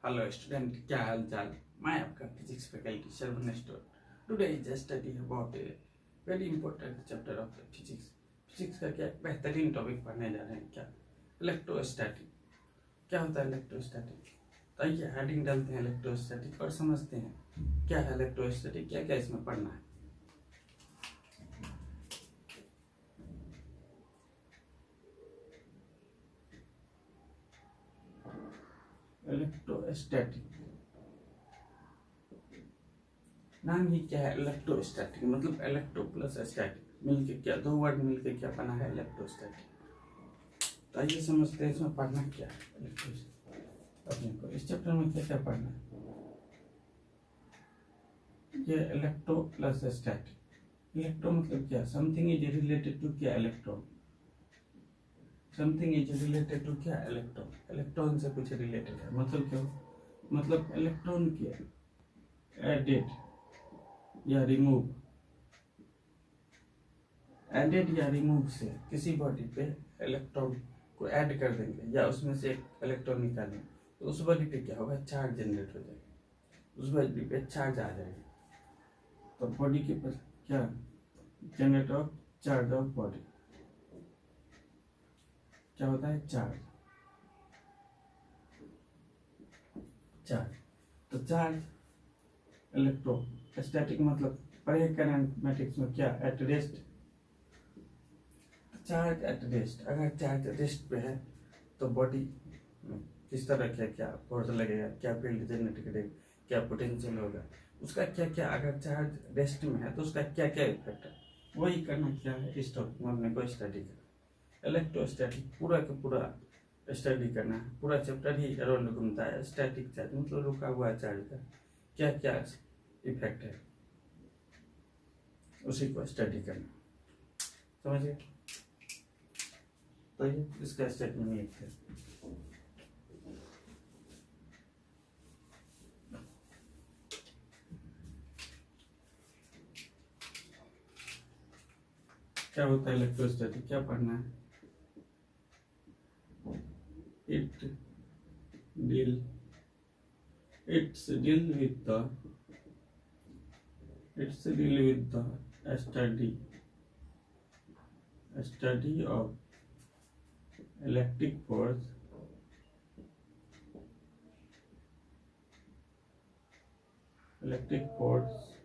Hello student, क्या हाल चाल। मैं आपका फिजिक्स फैकल्टी शर्वण स्टोर। Today is study about a very important chapter of physics. Physics का क्या बेहतरीन टॉपिक पढ़ने जा रहे हैं। क्या इलेक्ट्रोस्टैटिक। क्या होता है इलेक्ट्रोस्टैटिक? तो आइए हेडिंग डालते हैं इलेक्ट्रोस्टैटिक और समझते हैं क्या है इलेक्ट्रोस्टैटिक, क्या क्या इसमें पढ़ना है। इलेक्ट्रोस्टैटिक नाम ही क्या है, इलेक्ट्रोस्टैटिक मतलब इलेक्ट्रो प्लस स्टैटिक मिलके क्या, दो वर्ड मिलके क्या बना है, इलेक्ट्रोस्टैटिक। तो आइए समझते हैं इसमें पढ़ना क्या है इलेक्ट्रोस्टैटिक। अपने को इस चैप्टर में क्या क्या पढ़ना है। ये इलेक्ट्रो प्लस स्टैटिक। इलेक्ट्रो मतलब क्या, समथिंग इज रिलेटेड टू क्या, electron. Something is related to क्या, इलेक्ट्रॉन। इलेक्ट्रॉन से कुछ रिलेटेड है, मतलब क्या, मतलब इलेक्ट्रॉन के एडेड या रिमूव, एडेड या रिमूव से किसी बॉडी पे इलेक्ट्रॉन को ऐड कर देंगे या उसमें से एक इलेक्ट्रॉन निकालेंगे तो उस बॉडी पे क्या होगा, चार्ज जनरेट हो जाएगा, उस बॉडी पे चार्ज आ जाएगा। तो बॉडी के पास क्या, generate of charge of body, क्या होता है, चार्ज। चार्ज तो चार्ज इलेक्ट्रोस्टैटिक मतलब पढ़े काइनेमेटिक्स में क्या, at rest. Charge at rest, अगर चार्ज रेस्ट पे है तो बॉडी किस तरह क्या फोर्स लगेगा, क्या फील्ड जनरेट करेगा, क्या पोटेंशियल होगा, उसका क्या क्या, अगर चार्ज रेस्ट में है तो उसका क्या क्या इफेक्ट है, वही करना क्या है इस टॉपिक में अपने को स्टडी करना। इलेक्ट्रोस्टैटिक पूरा का पूरा स्टडी करना है, पूरा चैप्टर ही अराउंड घूमता है स्टैटिक चार्ज मतलब रुका हुआ चार्ज का क्या क्या इफेक्ट है, उसी को स्टडी करना। समझिए। तो ये इसका स्टेटमेंट ये है। क्या होता है इलेक्ट्रोस्टैटिक, क्या पढ़ना है। It's deal with the study of electric force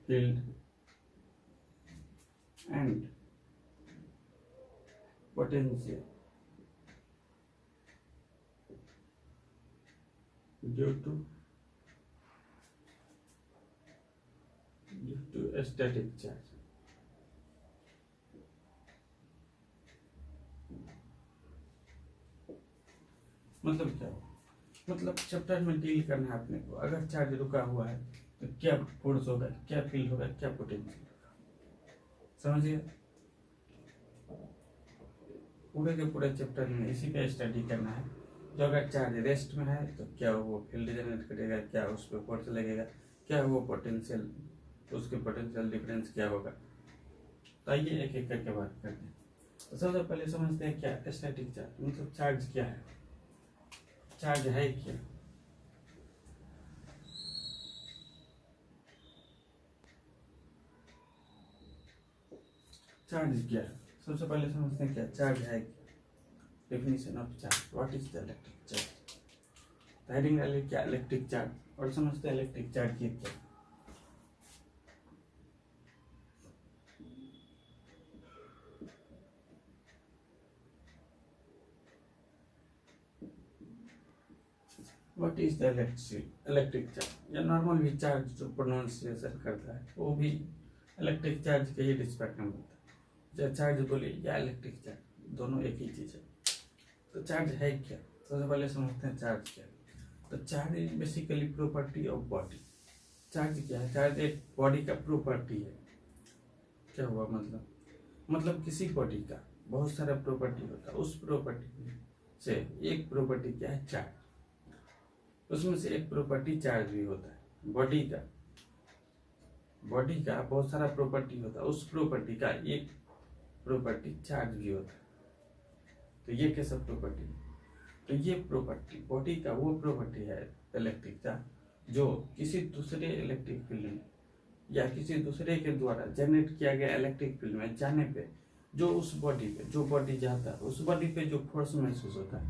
field and potential due to static charge। मतलब क्या, मतलब चैप्टर में डील करना है अपने को, अगर चार्ज रुका हुआ है तो क्या फोर्स होगा, क्या फील्ड होगा, क्या पोटेंशियल होगा। समझिए। पूरे के पूरे चैप्टर में इसी का स्टडी करना है। जो अगर चार्ज रेस्ट में है तो क्या वो फील्ड जनरेट करेगा, क्या उस पर फोर्स लगेगा, क्या वो पोटेंशियल, उसके पोटेंशियल डिफरेंस क्या होगा। तो आइए एक एक करके बात करते हैं। तो सबसे पहले समझते हैं क्या स्टैटिक चार्ज मतलब चार्ज क्या है, चार्ज है क्या। चार्ज क्या है, सबसे पहले समझते हैं क्या चार्ज है क्या। Definition of charge, what is the electric charge. Heading डालिए क्या, इलेक्ट्रिक चार्ज, और समझते हैं इलेक्ट्रिक चार्ज की क्या। What is the electric charge, या नॉर्मल भी चार्ज जो प्रोनाउंसिएशन करता है वो भी इलेक्ट्रिक चार्ज के ही रिस्पेक्ट में बोलता है। या चार्ज बोले या इलेक्ट्रिक चार्ज, दोनों एक ही चीज है। तो चार्ज है क्या, सबसे पहले समझते हैं चार्ज क्या है। तो charge is basically property of body. Charge क्या है, चार्ज एक बॉडी का प्रॉपर्टी है। क्या हुआ मतलब किसी बॉडी का बहुत सारा प्रॉपर्टी होता है, उस प्रॉपर्टी से एक प्रॉपर्टी क्या है, चार्ज। उसमें से एक प्रॉपर्टी चार्ज भी होता है। बॉडी का बहुत सारा प्रॉपर्टी होता है, उस प्रॉपर्टी का एक प्रॉपर्टी चार्ज भी होता है। तो ये कैसा प्रॉपर्टी, तो ये प्रॉपर्टी बॉडी का वो प्रॉपर्टी है इलेक्ट्रिक चार्ज जो किसी दूसरे इलेक्ट्रिक फील्ड में या किसी दूसरे के द्वारा जनरेट किया गया इलेक्ट्रिक फील्ड में जाने पे जो उस बॉडी पे जो बॉडी जाता है उस बॉडी पे जो फोर्स महसूस होता है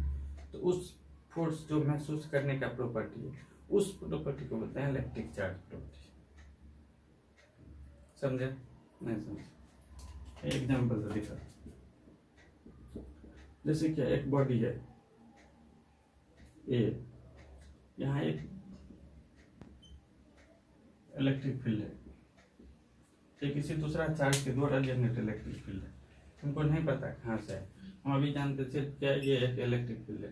तो उस फोर्स जो महसूस करने का प्रॉपर्टी है उस प्रॉपर्टी को बोलते हैं इलेक्ट्रिक चार्ज प्रॉपर्टी। समझे? नहीं समझे? एग्जाम्पल तो दिखा, जैसे क्या एक बॉडी है ए, यहाँ एक इलेक्ट्रिक फील्ड है, ये किसी दूसरा चार्ज के द्वारा जनरेट इलेक्ट्रिक फील्ड है, हमको नहीं पता कहाँ से है, हम अभी जानते थे क्या ये एक इलेक्ट्रिक फील्ड है।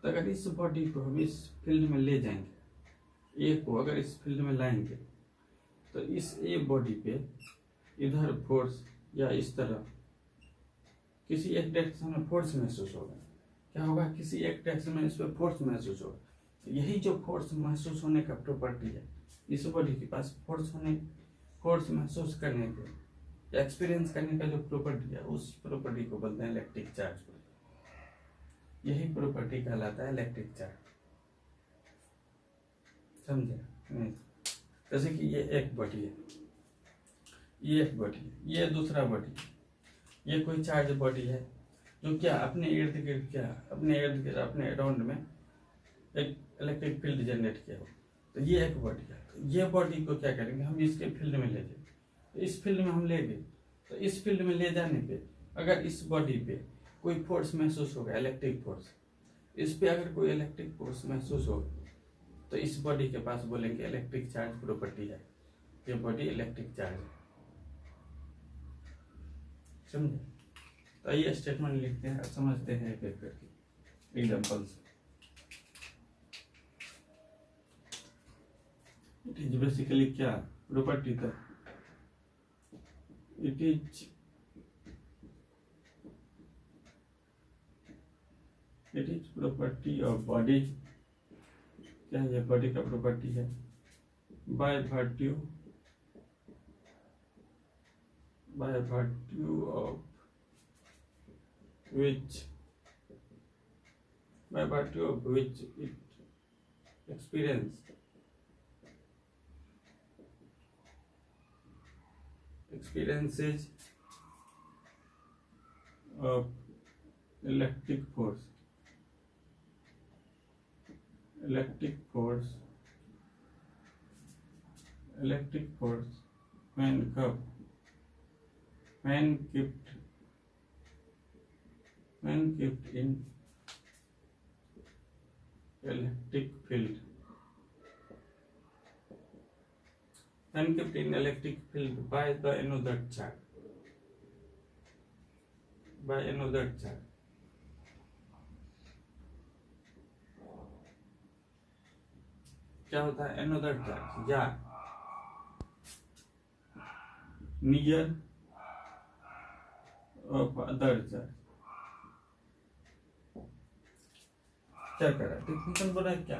तो अगर इस बॉडी को हम इस फील्ड में ले जाएंगे, ए को अगर इस फील्ड में लाएंगे तो इस ए बॉडी पे इधर फोर्स या इस तरह किसी एक डायरेक्शन में फोर्स महसूस होगा। क्या होगा? किसी एक डायरेक्शन में इस पर फोर्स महसूस होगा। तो यही जो फोर्स महसूस होने का प्रॉपर्टी है इस बॉडी के पास, फोर्स महसूस करने के एक्सपीरियंस करने का जो प्रॉपर्टी है उस प्रॉपर्टी को बोलते हैं इलेक्ट्रिक चार्ज। यही प्रॉपर्टी कहलाता है इलेक्ट्रिक चार्ज। समझे? नहीं? जैसे कि ये एक बॉडी है, ये एक बॉडी है, ये दूसरा बॉडी है, ये कोई चार्ज बॉडी है जो क्या अपने इर्द गिर्द अपने अराउंड में एक इलेक्ट्रिक फील्ड जनरेट किया हो। तो ये एक बॉडी है, तो ये बॉडी को क्या करेंगे हम इसके फील्ड में ले जाएंगे। तो इस फील्ड में हम ले गए, तो इस फील्ड में ले जाने पे अगर इस बॉडी पे कोई फोर्स महसूस होगा, इलेक्ट्रिक फोर्स, इस पे अगर कोई इलेक्ट्रिक फोर्स महसूस होगा तो इस बॉडी के पास बोलेंगे इलेक्ट्रिक चार्ज प्रॉपर्टी है, ये बॉडी इलेक्ट्रिक चार्ज है। समझे? तो ये स्टेटमेंट लिखते हैं, समझते हैं एक एक करके एग्जांपल से। इट इज बेसिकली क्या प्रॉपर्टी था? It is property of body. क्या है? बॉडी का प्रॉपर्टी है by virtue of which it experiences of electric force when kept in electric field by another charge क्या होता है? another charge या near of other charge। क्या करा? डिफिनेशन बोला क्या?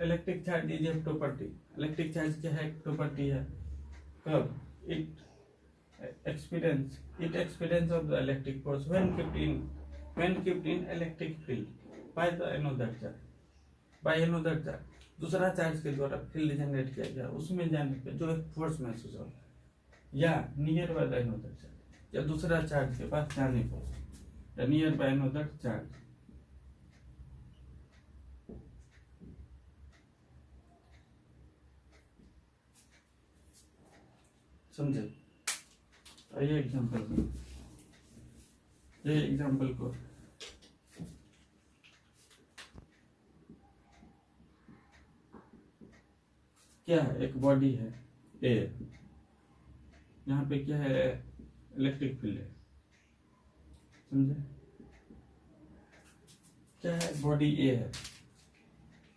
Electric charge is a property. Electric charge क्या है? प्रॉपर्टी है। कब? It experience of the electric force when kept in electric field by the another charge. दूसरा चार्ज के द्वारा फील्ड जनरेट किया गया, उसमें जाने पे जो एक फोर्स महसूस होता है, या near by the another charge, या दूसरा चार्ज के पास जाने पर नियर बाय अनदर चार्ज। समझे? ये एग्जांपल को क्या है? एक बॉडी है ए, यहाँ पे क्या है? इलेक्ट्रिक फील्ड है। समझे? क्या है? बॉडी ए है,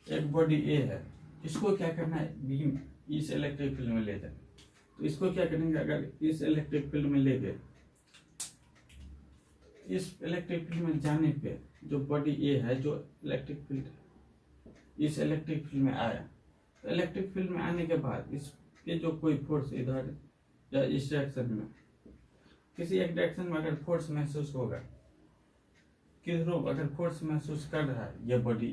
एक बॉडी ए है, इसको क्या करना है? बीम इस इलेक्ट्रिक फील्ड में ले जाए। तो इसको क्या करेंगे? अगर इस इलेक्ट्रिक फील्ड में ले गए, इस इलेक्ट्रिक फील्ड में जाने पे जो बॉडी ए है, जो इलेक्ट्रिक फील्ड इस इलेक्ट्रिक फील्ड में आया, तो इलेक्ट्रिक फील्ड में आने के बाद इस ये जो कोई फोर्स इधर या इस डायरेक्शन में, किसी एक डायरेक्शन में अगर फोर्स महसूस होगा किधरों अगर फोर्स महसूस कर रहा है ये बॉडी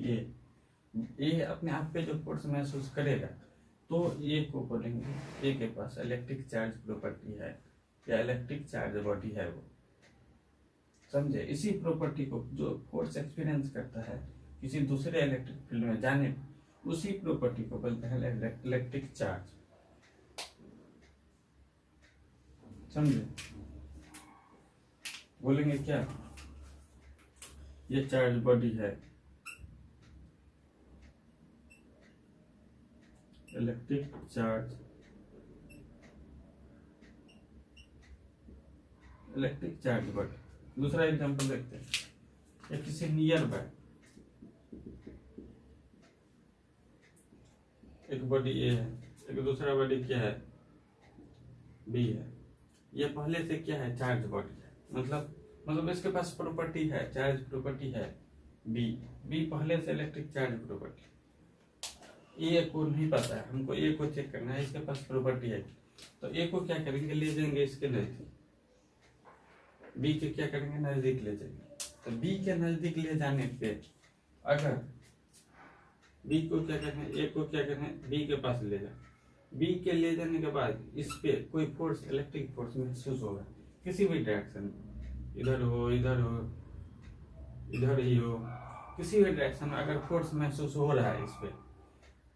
ए अपने आप पे जो फोर्स महसूस करेगा तो ए को बोलेंगे, ए के पास इलेक्ट्रिक चार्ज प्रॉपर्टी है या इलेक्ट्रिक चार्ज बॉडी है वो, समझे। इसी प्रॉपर्टी को जो फोर्स एक्सपीरियंस करता है किसी दूसरे इलेक्ट्रिक फील्ड में जाने, उसी प्रॉपर्टी को बोलते हैं इलेक्ट्रिक चार्ज, समझे। बोलेंगे क्या, ये चार्ज बॉडी है, electric charge, electric charge body. दूसरा एग्जांपल देखते हैं, ये किसी नियर बाय एक बॉडी ए है, एक दूसरा बॉडी क्या है, बी है। ये पहले से क्या है, चार्ज बॉडी है, मतलब इसके पास प्रॉपर्टी है, चार्ज प्रॉपर्टी है बी पहले से इलेक्ट्रिक चार्ज प्रॉपर्टी। ए को नहीं पता है, हमको ए को चेक करना है, इसके पास प्रॉपर्टी है, तो ए को क्या करेंगे, ले जाएंगे इसके नजदीक, बी के क्या करेंगे, नजदीक ले जाएंगे। तो बी के नजदीक ले जाने पे अगर बी को क्या करना है, ए को क्या करना है, बी के पास ले जाए, बी के ले जाने के बाद इस पे कोई फोर्स, इलेक्ट्रिक फोर्स महसूस होगा किसी भी डायरेक्शन में, इधर हो, इधर हो, इधर ही हो, किसी भी डायरेक्शन में अगर फोर्स महसूस हो रहा है इस पे,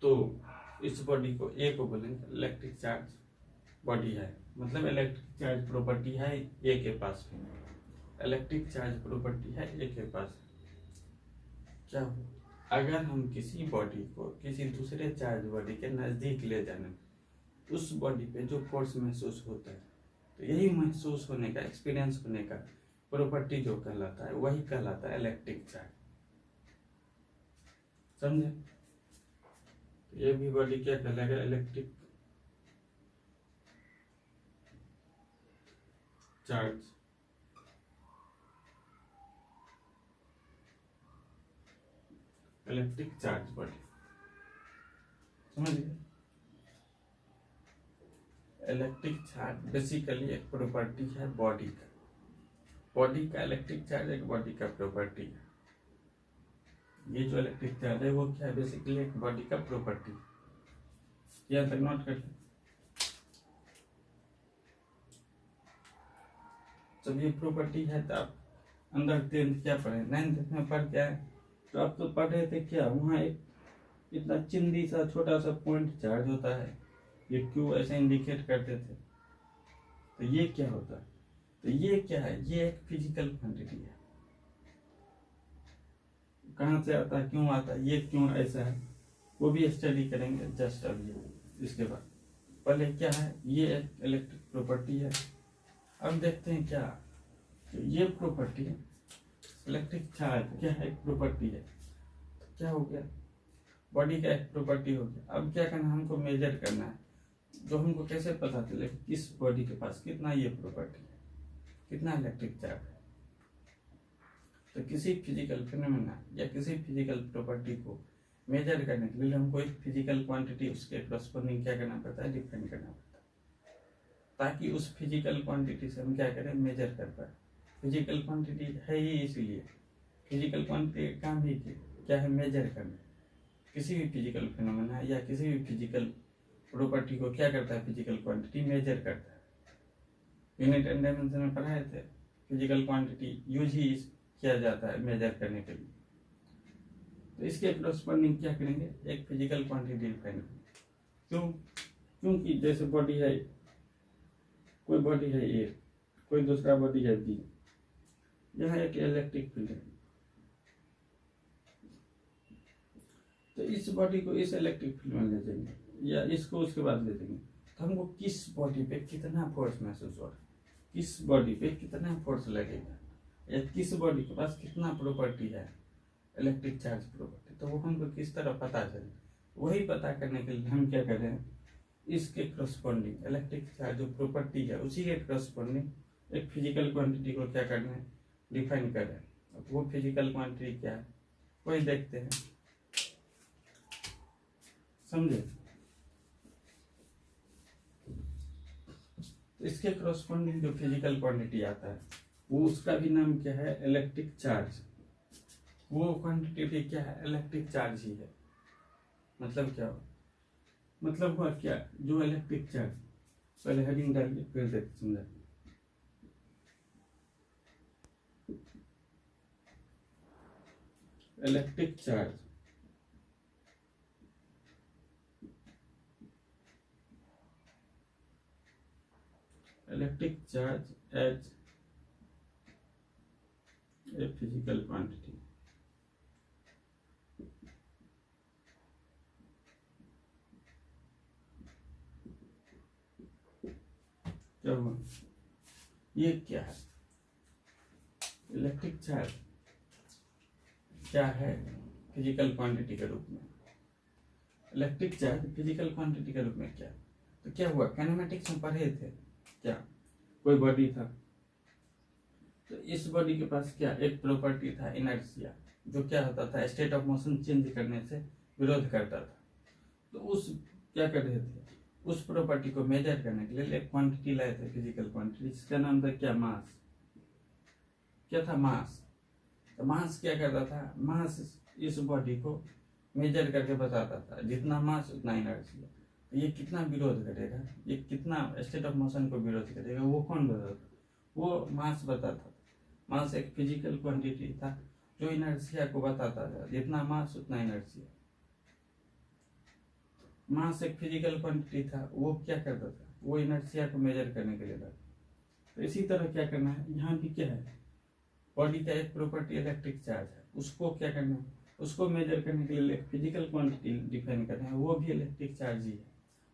तो इस बॉडी को ए को बोलेंगे इलेक्ट्रिक चार्ज बॉडी है, मतलब इलेक्ट्रिक चार्ज प्रॉपर्टी है ए के पास, इलेक्ट्रिक चार्ज प्रॉपर्टी है ए के पास। क्या हो, अगर हम किसी बॉडी को किसी दूसरे चार्ज बॉडी के नजदीक ले जाने, उस बॉडी पे जो फोर्स महसूस होता है, तो यही महसूस होने का, एक्सपीरियंस होने का प्रॉपर्टी जो कहलाता है, वही कहलाता है इलेक्ट्रिक चार्ज, समझे। ये भी बॉडी क्या कहलाएगा, electric charge, electric charge body, समझिए। इलेक्ट्रिक चार्ज बेसिकली एक प्रॉपर्टी है बॉडी का, बॉडी का इलेक्ट्रिक चार्ज एक बॉडी का प्रॉपर्टी है। ये जो इलेक्ट्रिक चार्ज है वो क्या है, बेसिकली एक बॉडी का प्रॉपर्टी। यहाँ तक नोट कर, जब ये प्रॉपर्टी है तो आप अंदर 10th क्या पढ़े, 9th में पढ़ क्या है, तो आप तो पढ़ रहे थे क्या, वहाँ एक इतना चिंदी सा छोटा सा पॉइंट चार्ज होता है, ये क्यों ऐसे इंडिकेट करते थे, तो ये क्या होता है, तो ये क्या है, ये एक फिजिकल क्वांटिटी है, कहाँ से आता है, क्यों आता है, ये क्यों ऐसा है, वो भी स्टडी करेंगे जस्ट अभी। इसके बाद पहले क्या है, ये एक इलेक्ट्रिक प्रॉपर्टी है। अब देखते हैं क्या, तो ये प्रॉपर्टी इलेक्ट्रिक चार्ज क्या है, एक प्रॉपर्टी है, तो क्या हो गया, बॉडी का एक प्रॉपर्टी हो गया। अब क्या करना, हमको मेजर करना है, जो हमको कैसे पता चले किस बॉडी के पास कितना ये प्रॉपर्टी है, कितना इलेक्ट्रिक चार्ज है। तो किसी फिजिकल फिनोमेना या किसी फिजिकल प्रॉपर्टी को मेजर करने के लिए हमको एक फिजिकल क्वांटिटी उसके करस्पॉन्डिंग क्या करना पड़ता है, डिफाइन करना पड़ता है, ताकि उस फिजिकल क्वांटिटी से हम क्या करें, मेजर कर पाए। फिजिकल क्वांटिटी है ही इसीलिए, फिजिकल क्वांटिटी का काम ही क्या है, मेजर करना। किसी भी फिजिकल फिनोमेना या किसी भी फिजिकल प्रॉपर्टी को क्या करता है, फिजिकल क्वांटिटी मेजर करता है। यूनिट एंड डायमेंशन में पढ़ाए थे, फिजिकल क्वांटिटी यूज ही किया जाता है मेजर करने के लिए। तो इसके करस्पॉन्डिंग क्या करेंगे, एक फिजिकल क्वांटिटी डिफाइन करेंगे। क्यों, क्योंकि जैसे बॉडी है, कोई बॉडी है ए, कोई दूसरा बॉडी है बी, यहाँ एक इलेक्ट्रिक फील्ड है, तो इस बॉडी को इस इलेक्ट्रिक फील्ड में ले जाएंगे या इसको उसके बाद ले जाएंगे, तो हमको किस बॉडी पे कितना फोर्स महसूस हो रहा है, किस बॉडी पे कितना फोर्स लगेगा, या किस बॉडी के पास कितना प्रॉपर्टी है, इलेक्ट्रिक चार्ज प्रॉपर्टी, तो वो हमको किस तरह पता चले। वही पता करने के लिए हम क्या करें, इसके करस्पॉन्डिंग इलेक्ट्रिक चार्ज जो प्रॉपर्टी है उसी के करस्पॉन्डिंग एक फिजिकल क्वांटिटी को क्या करना है, डिफाइन करें। अब वो फिजिकल क्वांटिटी क्या है, वही देखते हैं, समझे। इसके करस्पॉन्डिंग जो फिजिकल क्वांटिटी आता है वो उसका भी नाम क्या है, इलेक्ट्रिक चार्ज, वो क्वांटिटी भी क्या है, इलेक्ट्रिक चार्ज ही है। मतलब क्या हो, मतलब हुआ क्या, जो इलेक्ट्रिक चार्ज, पहले हेडिंग डालिए फिर देख समझा। Electric charge, electric charge as a physical quantity. क्या हुआ, ये क्या है, इलेक्ट्रिक चार्ज क्या है, फिजिकल क्वांटिटी के रूप में। इलेक्ट्रिक चार्ज फिजिकल क्वांटिटी के रूप में क्या, तो क्या हुआ, काइनेमेटिक्स में पढ़े थे क्या, कोई बॉडी था, तो इस बॉडी के पास क्या एक प्रॉपर्टी था, इनर्शिया, जो क्या होता था, स्टेट ऑफ मोशन चेंज करने से विरोध करता था। तो उस क्या कर रहे थे, उस प्रॉपर्टी को मेजर करने के लिए एक क्वांटिटी लाए थे, फिजिकल क्वांटिटी, जिसका नाम था क्या, मास। क्या था, मास। तो मास क्या करता था, मास इस बॉडी को मेजर करके बताता था, जितना मास उतना इनर्शिया। तो ये कितना विरोध करेगा, ये कितना स्टेट ऑफ मोशन को विरोध करेगा, वो कौन बताता, वो मास बताता था। मास एक फिजिकल क्वांटिटी था जो इनर्शिया को बताता था, जितना मास उतना इनर्शिया। मास एक फिजिकल क्वांटिटी था, वो क्या करता था, वो इनर्शिया को मेजर करने के लिए था। तो इसी तरह क्या करना है, यहाँ भी क्या है, बॉडी का एक प्रॉपर्टी इलेक्ट्रिक चार्ज है, उसको क्या करना है, उसको मेजर करने के लिए फिजिकल क्वांटिटी डिफाइन करना है, वो भी इलेक्ट्रिक चार्ज ही है,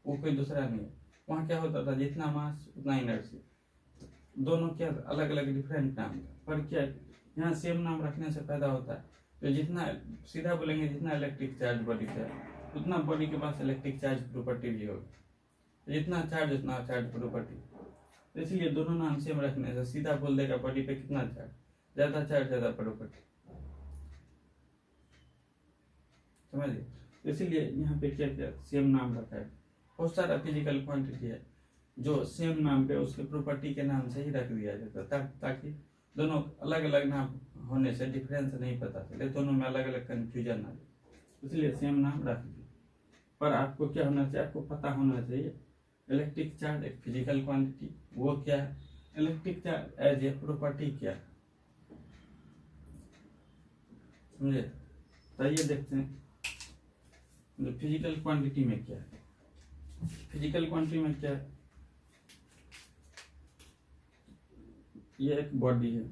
वो कोई दूसरा नहीं है। वहाँ क्या होता था, जितना मास उतना इनर्शिया, दोनों क्या अलग अलग डिफरेंट नाम था, पर क्या यहाँ सेम नाम रखने से फायदा होता है, तो जितना सीधा बोलेंगे जितना इलेक्ट्रिक चार्ज बॉडी से उतना बॉडी के पास इलेक्ट्रिक चार्ज प्रॉपर्टी भी होगी, जितना चार्ज उतना चार्ज प्रॉपर्टी। तो इसलिए दोनों नाम सेम रखने से सीधा बोल देगा बॉडी पे कितना चार्ज, ज्यादा चार्ज ज्यादा प्रॉपर्टी, समझिए। इसीलिए यहाँ पे क्या क्या सेम नाम रखा है, बहुत सारा फिजिकल क्वांटिटी है जो सेम नाम पे उसके प्रॉपर्टी के नाम से ही रख दिया जाता है, ताकि दोनों अलग अलग नाम होने से डिफरेंस नहीं पता चले, दोनों में अलग अलग कंफ्यूजन ना जाए, इसलिए सेम नाम रख दिया। पर आपको क्या होना चाहिए, आपको पता होना चाहिए इलेक्ट्रिक चार्ज एक फिजिकल क्वांटिटी, वो क्या है, electric charge as a property क्या है, समझे। तो ये देखते हैं फिजिकल क्वांटिटी में क्या है, फिजिकल क्वांटिटी में क्या है, ये एक बॉडी है,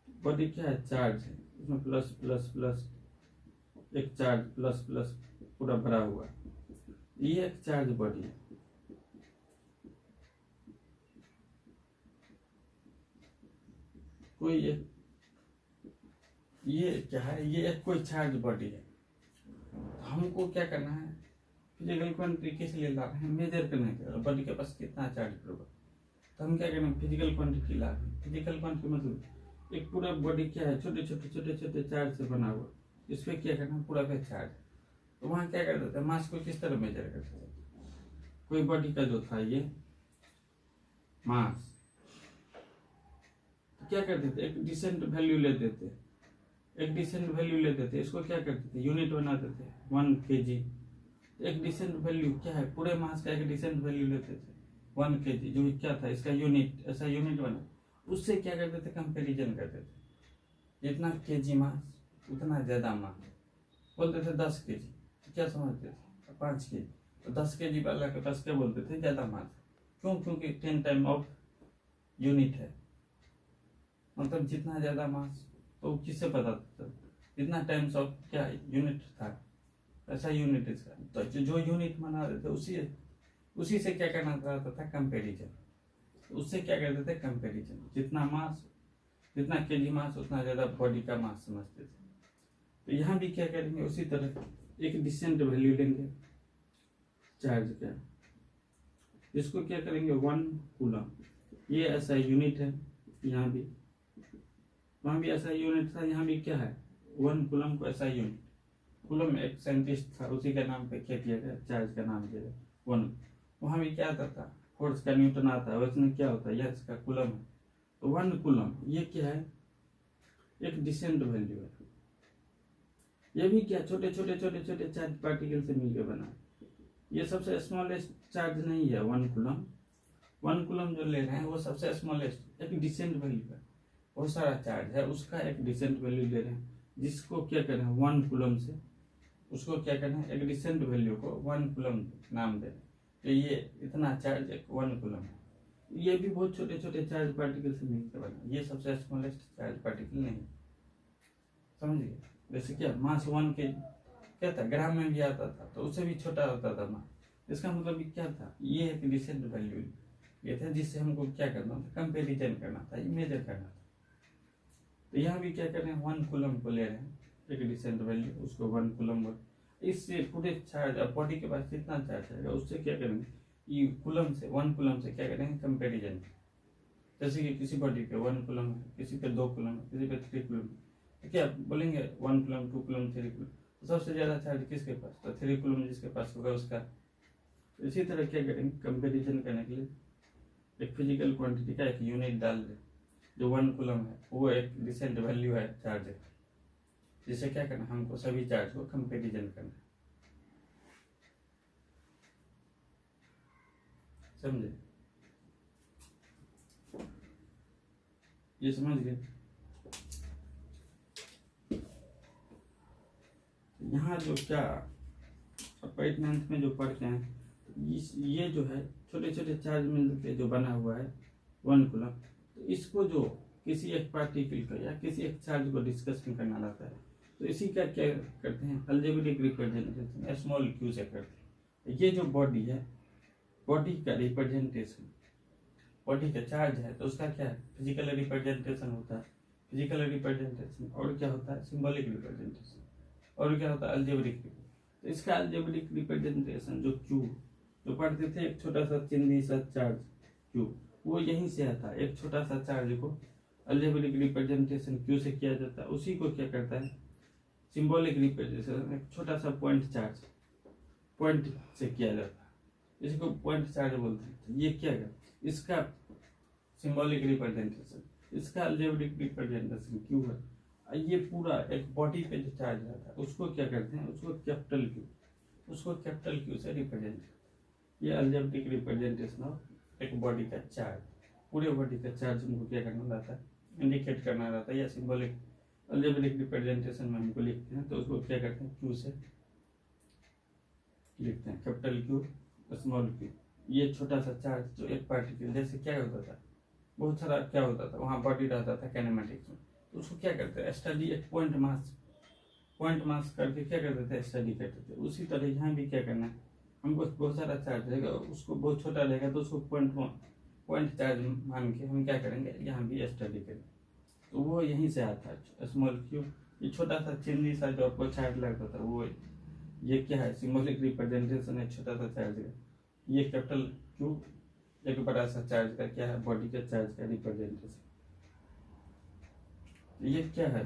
बॉडी क्या है, चार्ज है, इसमें प्लस प्लस प्लस एक चार्ज प्लस प्लस पूरा भरा हुआ है, ये एक चार्ज बॉडी है। कोई एक ये क्या है, ये एक कोई चार्ज बॉडी है। हमको क्या करना है, फिजिकल क्वांटिटी किस लिए ला रहे हैं, मेजर करने के लिए बॉडी के पास कितना चार्ज प्रॉपर। तो हम क्या करें, फिजिकल क्वांटिटी ला रहे हैं। फिजिकल क्वांटिटी मतलब एक पूरा बॉडी क्या है, छोटे छोटे छोटे छोटे चार्ज से बना हुआ, इस पे क्या करना, पूरा पे चार्ज। तो वहाँ क्या करते थे, मास को किस तरह मेजर करते थे, कोई बॉडी का जो था ये मास, तो क्या करते थे, एक डिसेंट वैल्यू लेते थे, एक डिसेंट वैल्यू लेते थे, इसको क्या करते थे, यूनिट बनाते थे 1 kg। एक डिसेंट वैल्यू क्या है, पूरे मास का एक डिसेंट वैल्यू लेते थे 1 kg, जो क्या था इसका यूनिट, ऐसा यूनिट बना, उससे क्या करते थे, कंपेरिजन करते थे, जितना kg मास उतना ज्यादा मास। बोलते थे 10 kg, तो क्या समझते थे 5 kg, तो 10 kg वाला के पास क्या बोलते थे, ज्यादा मास। क्यों, क्योंकि 10 टाइम ऑफ यूनिट है, मतलब जितना ज्यादा मास, तो किससे पता था, जितना टाइम्स ऑफ क्या यूनिट था ऐसा यूनिट इसका। तो जो यूनिट बना रहे थे उसी से क्या करना चाहता था, कंपेरिजन। तो उससे क्या करते थे, कंपेरिजन, जितना मास जितना केजी मास उतना ज्यादा बॉडी का मास समझते थे। तो यहाँ भी क्या करेंगे, उसी तरह एक डिसेंट वैल्यू लेंगे चार्ज का, इसको क्या करेंगे 1 कूलम, ये ऐसा यूनिट है, यहाँ भी वहाँ भी ऐसा यूनिट था, यहाँ भी क्या है 1 कूलम को ऐसा यूनिट। कूलम एक साइंटिस्ट था, उसी के नाम पे क्या किया गया, चार्ज का नाम दिया गया 1। वहाँ भी क्या आता था, फोर्स का न्यूटन आता है, उसमें क्या होता है, यह इसका कूलम है। तो 1 कूलम ये क्या है, एक डिसेंट वैल्यू है। ये भी क्या छोटे छोटे छोटे छोटे चार्ज पार्टिकल से मिलकर बना है। ये सबसे स्मॉलेस्ट चार्ज नहीं है 1 कूलम। 1 कूलम जो ले रहे हैं वो सबसे स्मॉलेस्ट एक डिसेंट वैल्यू है। बहुत सारा चार्ज है उसका एक डिसेंट वैल्यू ले रहे हैं, जिसको क्या करना है 1 कूलम से उसको क्या करना है एक डिसेंट वैल्यू को 1 कूलम नाम दे। तो ये इतना चार्ज एक 1 कूलम है। ये भी बहुत छोटे छोटे चार्ज पार्टिकल से मिलकर बना, ये सबसे स्मॉलेस्ट चार्ज पार्टिकल नहीं। समझिए, जैसे क्या मास 1 के क्या था, ग्राम में भी आता था तो उससे भी छोटा होता था मास। इसका मतलब क्या था, ये एक डिसेंट वैल्यू ये था जिससे हमको क्या करना था, कंपेरिजन करना था, मेजर करना था। तो यहाँ भी क्या कर रहे हैं 1 कूलम को ले रहे हैं एक डिसेंट वैल्यू, उसको 1 कूलम इससे पूरे चार्ज अब बॉडी के पास कितना चार्ज आएगा उससे क्या करेंगे, ये कूलम से 1 कूलम से क्या करेंगे कंपेरिजन। जैसे कि किसी बॉडी पे 1 कूलम है, किसी पे 2 कूलम है, किसी पे 3 कूलम है, तो क्या बोलेंगे 1 कूलम 2 कूलम 3 कूलम। तो सबसे ज्यादा चार्ज किसके पास, तो 3 कूलम जिसके पास होगा उसका। तो इसी तरह क्या करेंगे कंपेरिजन करने के लिए एक फिजिकल क्वांटिटी का एक यूनिट डाल दें, जो 1 कूलम है वो एक डिसेंट वैल्यू है चार्ज है, जिसे क्या करना हमको सभी चार्ज को कंपेरिजन करना। समझे, ये समझ गए। यहाँ जो क्या 8th 9th में जो पढ़ते हैं ये जो है छोटे छोटे चार्ज मिलकर जो बना हुआ है 1 कूलम, तो इसको जो किसी एक पार्टिकल का या किसी एक चार्ज को डिस्कशन करना रहता है तो इसी का क्या करते हैं अलजेब्रिक रिप्रेजेंटेशन स्मॉल क्यू से करते हैं। ये जो बॉडी है, बॉडी का रिप्रेजेंटेशन, बॉडी का चार्ज है तो उसका क्या है फिजिकल रिप्रेजेंटेशन होता है, फिजिकल रिप्रेजेंटेशन। और क्या होता है सिंबॉलिक रिप्रेजेंटेशन, और क्या होता है अलजेब्रिक। तो इसका अलजेब्रिक रिप्रेजेंटेशन जो क्यू जो पढ़ते थे एक छोटा सा चिन्ही सा चार्ज क्यू, वो यहीं से आता है। एक छोटा सा चार्ज को अलजेब्रिक रिप्रेजेंटेशन क्यू से किया जाता है, उसी को क्या करता है सिंबॉलिक रिप्रेजेंटेशन एक छोटा सा पॉइंट चार्ज पॉइंट से किया जाता है, इसको पॉइंट चार्ज बोलते हैं। ये क्या है इसका सिंबॉलिक रिप्रेजेंटेशन, इसका अलजेब्रिक रिप्रेजेंटेशन क्यू है। ये पूरा एक बॉडी पे जो चार्ज रहता है उसको क्या करते हैं, उसको कैपिटल क्यू, उसको कैपिटल क्यू से रिप्रेजेंट। ये अलजेब्रिक रिप्रेजेंटेशन ऑफ एक बॉडी का चार्ज, पूरे बॉडी का चार्ज हमको क्या करना रहता है इंडिकेट करना रहता है, या सिंबॉलिक अलजेब्रिक रिप्रेजेंटेशन में हमको लिखते हैं तो उसको क्या करते हैं क्यू से लिखते हैं, कैपिटल क्यू स्मॉल क्यू। ये छोटा सा चार्ज जो एक पार्टिकल जैसे क्या होता था, बहुत सारा क्या होता था वहाँ बॉडी रहता था काइनेमेटिक्स में, तो उसको क्या करते हैं स्टडी एक पॉइंट मास करके क्या करते थे स्टडी करते थे। उसी तरह यहाँ भी क्या करना है हमको बहुत सारा चार्ज रहेगा, उसको बहुत छोटा रहेगा तो उसको पॉइंट चार्ज मान के हम क्या करेंगे यहाँ भी स्टडी करेंगे। तो वो यहीं से आता है स्मॉल क्यू। ये छोटा सा चिन्नी सा जो आपको चार्ज लगता था वो ये क्या है सिंबॉलिक रिप्रेजेंटेशन है छोटा सा चार्ज का। ये कैपिटल क्यू एक बड़ा सा चार्ज का क्या है बॉडी के चार्ज का रिप्रेजेंटेशन। ये क्या है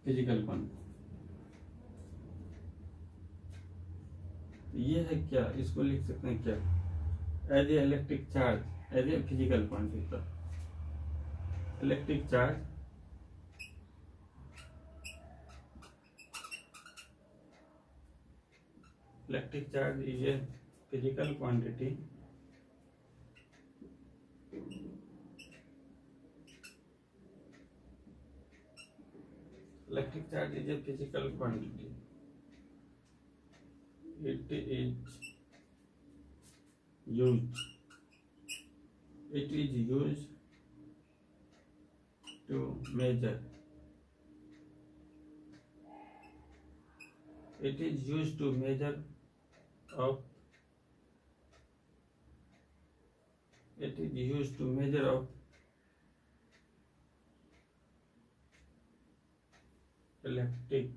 फिजिकल क्वांटिटी, ये है क्या, इसको लिख सकते हैं क्या as a electric charge as a physical quantity. Electric charge is a physical quantity electric charge is a physical quantity. It is used to measure. It is used to measure of. It is used to measure of electric.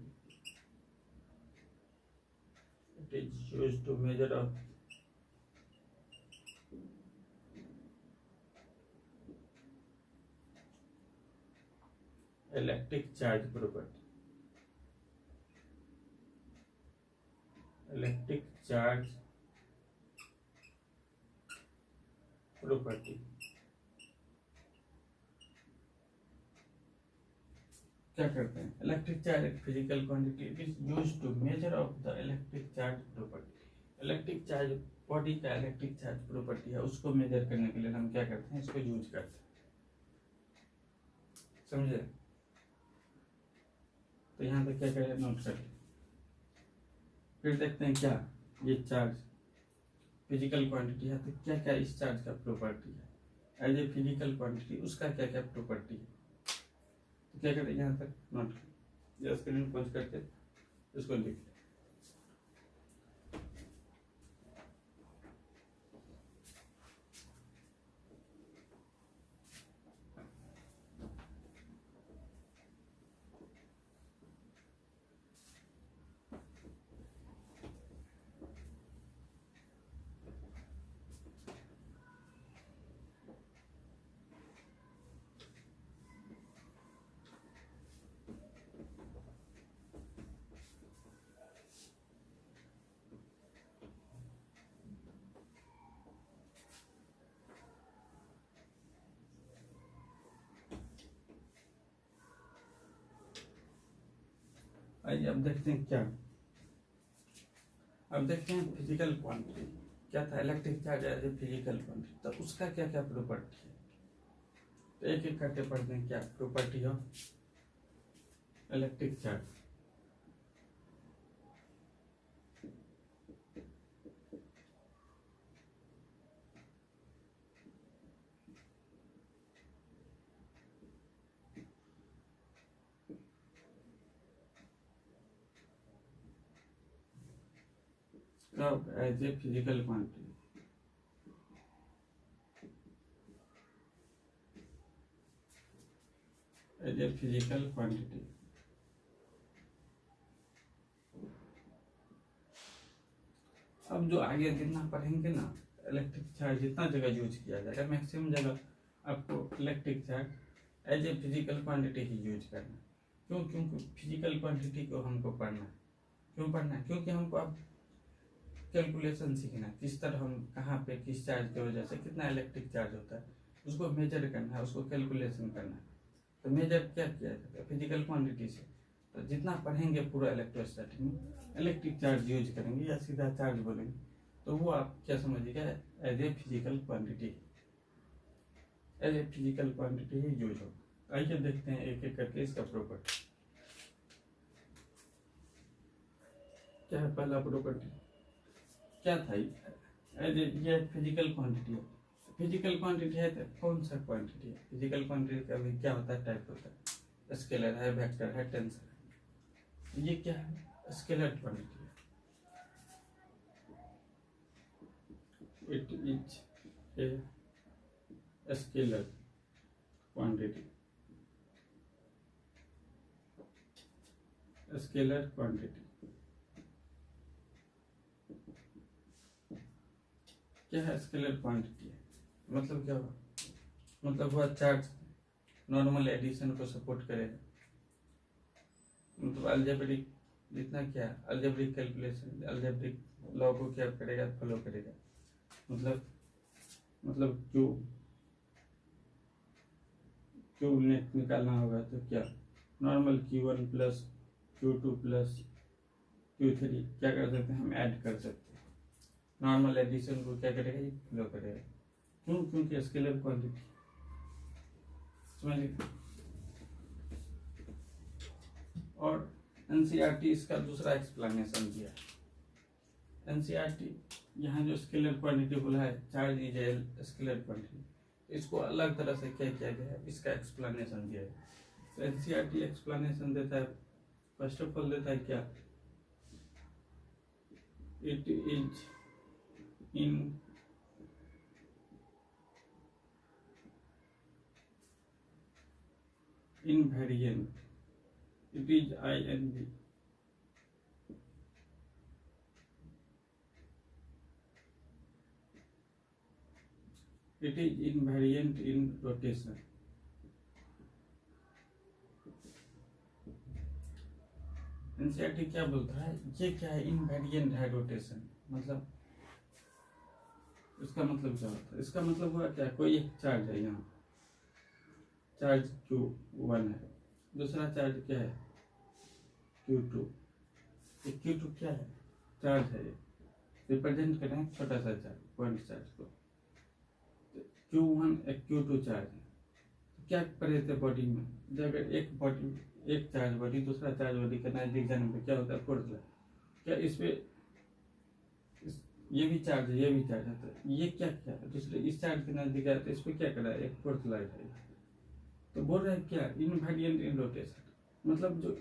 It is used to measure of electric charge property. Electric charge property. क्या करते हैं, electric charge एक physical quantity, it is used to measure of the electric charge property. Electric charge body का electric charge property है, उसको major करने के लिए हम क्या करते हैं, इसको यूज करते हैं। समझे? तो यहाँ पे क्या करें, नोट कर लें। फिर देखते हैं क्या ये चार्ज फिजिकल क्वांटिटी है, तो क्या क्या इस चार्ज का प्रॉपर्टी है एज ए फिजिकल क्वांटिटी, उसका क्या क्या प्रॉपर्टी है। तो क्या करें, यहाँ तक नोट कर, स्क्रीन पॉज करके इसको लिख लें। आइए अब देखते हैं क्या, अब देखते हैं फिजिकल क्वांटिटी क्या था, electric charge as a physical quantity, तो उसका क्या क्या प्रॉपर्टी है। तो एक एक करके पढ़ते हैं क्या प्रॉपर्टी ऑफ इलेक्ट्रिक चार्ज। कब, as a physical quantity, as a physical quantity. अब जो आगे जितना पढ़ेंगे ना, इलेक्ट्रिक चार्ज जितना जगह यूज किया जाएगा, मैक्सिमम जगह आपको electric charge as a physical quantity ही यूज करना है। क्यों? क्योंकि फिजिकल क्वांटिटी को हमको पढ़ना है। क्यों पढ़ना है? क्योंकि हमको अब कैलकुलेशन सीखना है, किस तरह हम कहाँ पे किस चार्ज की वजह से कितना इलेक्ट्रिक चार्ज होता है, उसको मेजर करना है, उसको कैलकुलेशन करना है। तो मेजर क्या किया जाता है, फिजिकल क्वांटिटी से। तो जितना पढ़ेंगे पूरा इलेक्ट्रोस्टैटिक में इलेक्ट्रिक चार्ज यूज करेंगे या सीधा चार्ज बोलेंगे, तो वो आप क्या समझिएगा, as a physical quantity, as a physical quantity ही यूज हो। आइए देखते हैं एक एक करके इसका प्रॉपर्टी क्या है। पहला प्रॉपर्टी क्या था, एज ये फिजिकल क्वांटिटी है। फिजिकल क्वांटिटी है तो कौन सा क्वांटिटी है, फिजिकल क्वांटिटी का भी क्या होता है, टाइप होता है, स्केलर है, वेक्टर है, टेंसर है। ये क्या है, स्केलर क्वांटिटी है, it is a scalar quantity, scalar quantity. क्या है, स्केलर क्वांटिटी है, मतलब क्या हुआ, मतलब हुआ चार्ज नॉर्मल एडिशन को सपोर्ट करेगा, मतलब अलजेब्रिक जितना क्या अलजेब्रिक कैलकुलेशन, अलजेब्रिक लॉ को क्या करेगा, फॉलो करेगा। मतलब क्यू नेट निकालना होगा तो क्या normal Q1 plus Q2 plus Q3 क्या कर सकते हैं, हम ऐड कर सकते हैं। नॉर्मल एडिशन को क्या करेगा, ये फॉलो करेगा। क्यों? क्योंकि स्केलर क्वांटिटी, समझिए। और एनसीईआरटी इसका दूसरा एक्सप्लेनेशन दिया है। एनसीईआरटी यहाँ जो स्केलर क्वांटिटी बोला है, charge is a scalar quantity, इसको अलग तरह से क्या किया गया है, इसका एक्सप्लेनेशन दिया है। तो एनसीईआरटी एक्सप्लेनेशन देता है, फर्स्ट ऑफ ऑल देता है क्या, it is invariant, it is INV, it is invariant in rotation। NCERT क्या बोलता है, ये क्या है, इनवेरिएंट है रोटेशन, मतलब इसका मतलब क्या होता है, इसका मतलब हुआ क्या, कोई एक चार्ज है, यहाँ चार्ज Q1 है, दूसरा चार्ज क्या है Q2। Q2 क्या है, चार्ज है, ये रिप्रेजेंट कर रहे हैं छोटा सा चार्ज, पॉइंट चार्ज को। Q1 एक Q2 चार्ज है। तो क्या कर रहे थे बॉडी में, जब एक चार्ज बॉडी दूसरा चार्ज बॉडी के नजदीक जाने पे क्या होता है, फोर्स लगता है। क्या इस पे ये भी चार्ज है, ये भी चार्ज है, तो ये क्या क्या है, दूसरे इस चार्ज के नजदीक आया तो इस पे क्या कर रहा है, एक फोर्स लग रहा है। तो बोल रहे हैं क्या, इनवेरिएंट इन रोटेशन, मतलब जो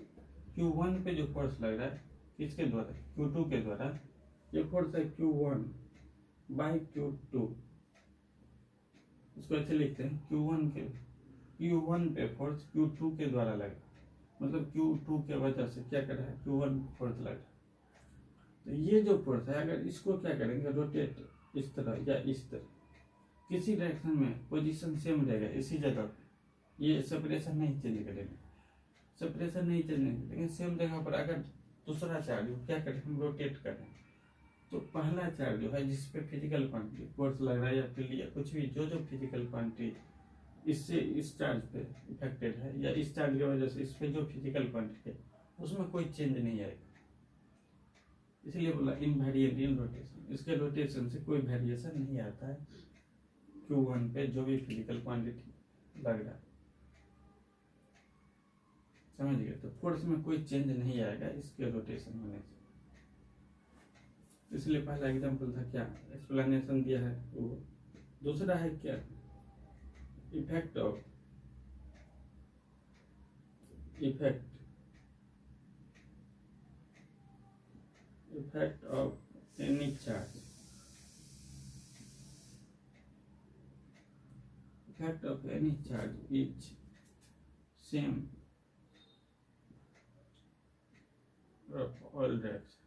Q1 पे जो फोर्स लग रहा है किसके द्वारा, Q2 के द्वारा, ये फोर्स है Q1 बाई Q2। इसको ऐसे लिखते हैं, Q1 पे फोर्स Q2 के द्वारा लगा, मतलब Q2 के वजह से क्या कर रहा है, Q1 फोर्स लगा। तो ये जो फोर्स है, अगर इसको क्या करेंगे, रोटेट इस तरह या इस तरह, किसी डायरेक्शन में पोजीशन सेम रहेगा इसी जगह पे, ये सेपरेशन नहीं चेंज करेंगे, सेपरेशन नहीं चेंज करेंगे, सेम जगह पर अगर दूसरा चार्ज क्या करें, हम रोटेट करें, तो पहला चार्ज जो है जिस पे फिजिकल क्वांटिटी फोर्स लग रहा है या फिर या कुछ भी जो फिजिकल क्वांटिटी इससे इस चार्ज पे इफेक्टेड है, या इस चार्ज की वजह से इस पे जो फिजिकल क्वांटिटी है उसमें कोई चेंज नहीं आएगा। इसलिए बोला इनवेरिएंट इन रोटेशन, इसके रोटेशन से कोई वेरिएशन नहीं आता है Q1 पे जो भी फिजिकल क्वांटिटी लग रहा है, समझ गए। तो फोर्स में कोई चेंज नहीं आएगा इसके रोटेशन होने से। इसलिए पहला एग्जांपल था क्या, एक्सप्लेनेशन दिया है वो। दूसरा है क्या, effect of any charge, effect of any charge is same all direction.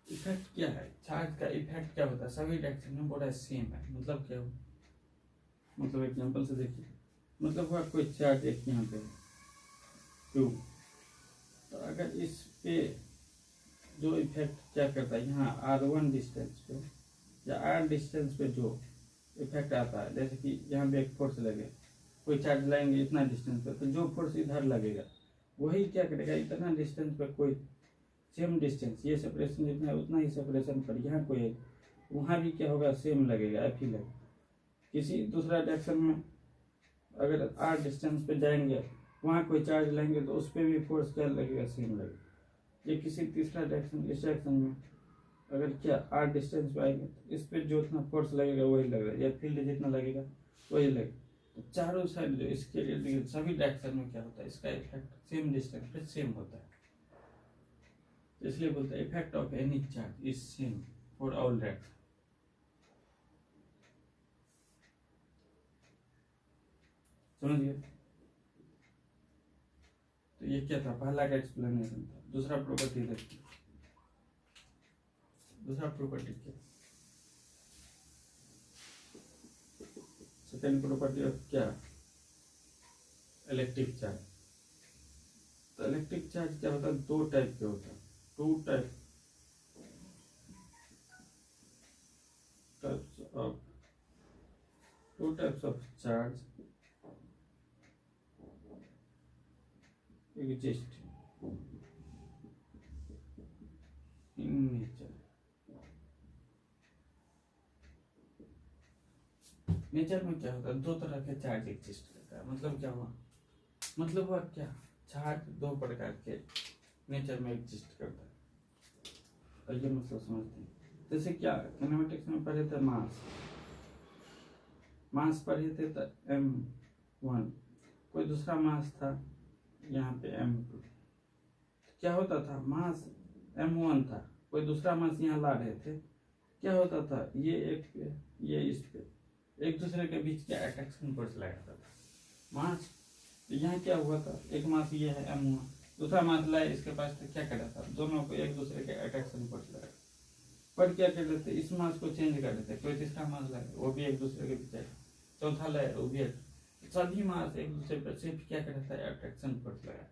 Effect क्या है, चार्ज का इफेक्ट क्या होता है, सभी डायरेक्शन में बोला सेम है, मतलब क्या हो, मतलब एग्जांपल से देखिए, मतलब हुआ कोई चार्ज एक यहाँ पे Q, तो अगर इस पे जो इफेक्ट क्या करता है, यहाँ R1 डिस्टेंस पे या R डिस्टेंस पे जो इफेक्ट आता है, जैसे कि यहाँ पे एक फोर्स लगे, कोई चार्ज लाएंगे इतना डिस्टेंस पे, तो जो फोर्स इधर लगेगा वही क्या करेगा, इतना डिस्टेंस पे कोई सेम डिस्टेंस, ये सेपरेशन जितना है उतना ही सेपरेशन पर यहाँ कोई है, वहाँ भी क्या होगा, सेम लगेगा, एफ ही लगेगा। किसी दूसरा डायरेक्शन में अगर R डिस्टेंस पे जाएंगे, वहाँ कोई चार्ज लेंगे तो उस पर भी फोर्स क्या लगेगा, सेम लगेगा। ये किसी तीसरा डायरेक्शन, इस डायरेक्शन में अगर क्या R डिस्टेंस पे आएंगे तो इस पर जो उतना फोर्स लगेगा वही लगेगा, या फील्ड जितना लगेगा वही लगेगा। तो चारों साइड जो इसके इर्द सभी डायरेक्शन में क्या होता है, इसका इफेक्ट सेम डिस्टेंस पे सेम होता है। इसलिए बोलते हैं effect of any charge is same for all direction. समझिए, तो ये क्या था, पहला का एक्सप्लेनेशन था। दूसरा प्रॉपर्टी देखिए, दूसरा प्रॉपर्टी क्या, सेकेंड प्रॉपर्टी ऑफ क्या, इलेक्ट्रिक चार्ज। तो इलेक्ट्रिक चार्ज क्या होता है, दो टाइप के होता है, two types of charge exist in nature। Nature में क्या होता है, दो तरह के चार्ज एग्जिस्ट करता है, मतलब क्या हुआ, मतलब हुआ क्या, चार्ज दो प्रकार के नेचर में एग्जिस्ट करता है। और ये मतलब समझते हैं, जैसे क्या किनेमेटिक्स में पढ़े थे, मास पढ़े थे तो m1, कोई दूसरा मास था यहाँ पे m2, क्या होता था, मास m1 था, कोई दूसरा मास यहाँ ला रहे थे, क्या होता था, ये एक पे ये इस पे एक दूसरे के बीच क्या अट्रैक्शन फोर्स लगाता था मास। तो यहाँ क्या हुआ था, एक मास ये है m1, दूसरा मास लाए इसके पास, तो क्या कर रहा था, दोनों को एक दूसरे के अट्रैक्शन फोर्स लगा, पर क्या कर लेते, इस मास को चेंज कर देते, कोई तीसरा मास लाए वो भी एक दूसरे के पीछे, चौथा लाए वो भी, सभी मास एक दूसरे पर सिर्फ क्या करता है, अट्रैक्शन फोर्स लगा।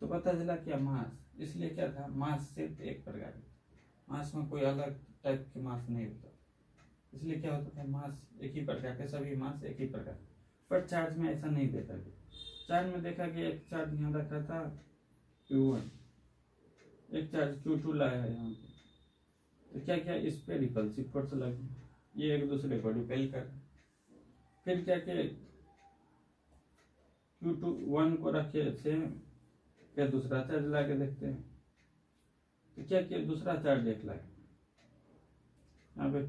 तो पता चला क्या, मास, इसलिए क्या था, मास सिर्फ एक प्रकार मास में कोई अलग टाइप के मास नहीं होता, इसलिए क्या होता था, मास एक ही प्रकार के, सभी मास एक ही प्रकार। पर चार्ज में ऐसा नहीं देखा गया। चार्ज में देखा कि एक चार्ज यहाँ रखा था Q1, एक चार्ज Q2 लाया है यहाँ पे, तो क्या क्या इस पे रिपल्सिव फोर्स लगी, ये एक दूसरे को रिपेल कर। फिर क्या क्या Q1 को रखे सेम, फिर दूसरा चार्ज ला के देखते हैं, तो क्या क्या दूसरा चार्ज एक लाए, यहाँ पे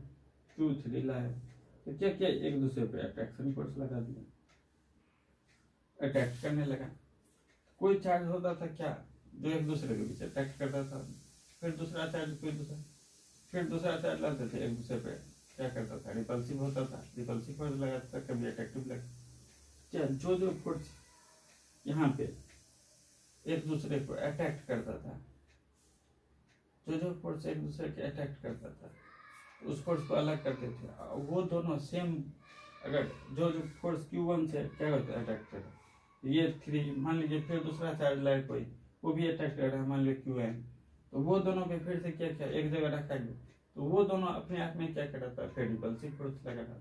Q3 लाए, तो क्या क्या एक दूसरे पे अट्रैक्शन फोर्स लगा दिया, अटैक करने लगा। कोई चार्ज होता था क्या जो एक दूसरे के बीच अटैक करता था, फिर दूसरा चार्ज, फिर दूसरा चार्ज लाते थे, एक दूसरे पे क्या करता था, रिपल्सिव होता था, रिपल्सिव फोर्स लगाता था, कभी अट्रैक्टिव लगा। क्या जो फोर्स यहाँ पे एक दूसरे को अटैक करता था, जो फोर्स एक दूसरे के अटैक करता था, उस फोर्स को अलग करते थे, वो दोनों सेम। अगर जो फोर्स Q1 से क्या होता है, अटैक कर रहा है, ये 3 मान लीजिए, फिर दूसरा चार्ज लाए कोई, वो भी अटैक कर रहा है, मान लीजिए Qn, तो वो दोनों पे फिर से क्या क्या एक जगह रखा गया, तो वो दोनों अपने आप में क्या कर रहा था, फिर रिपल्सिव फोर्स लगा रहा।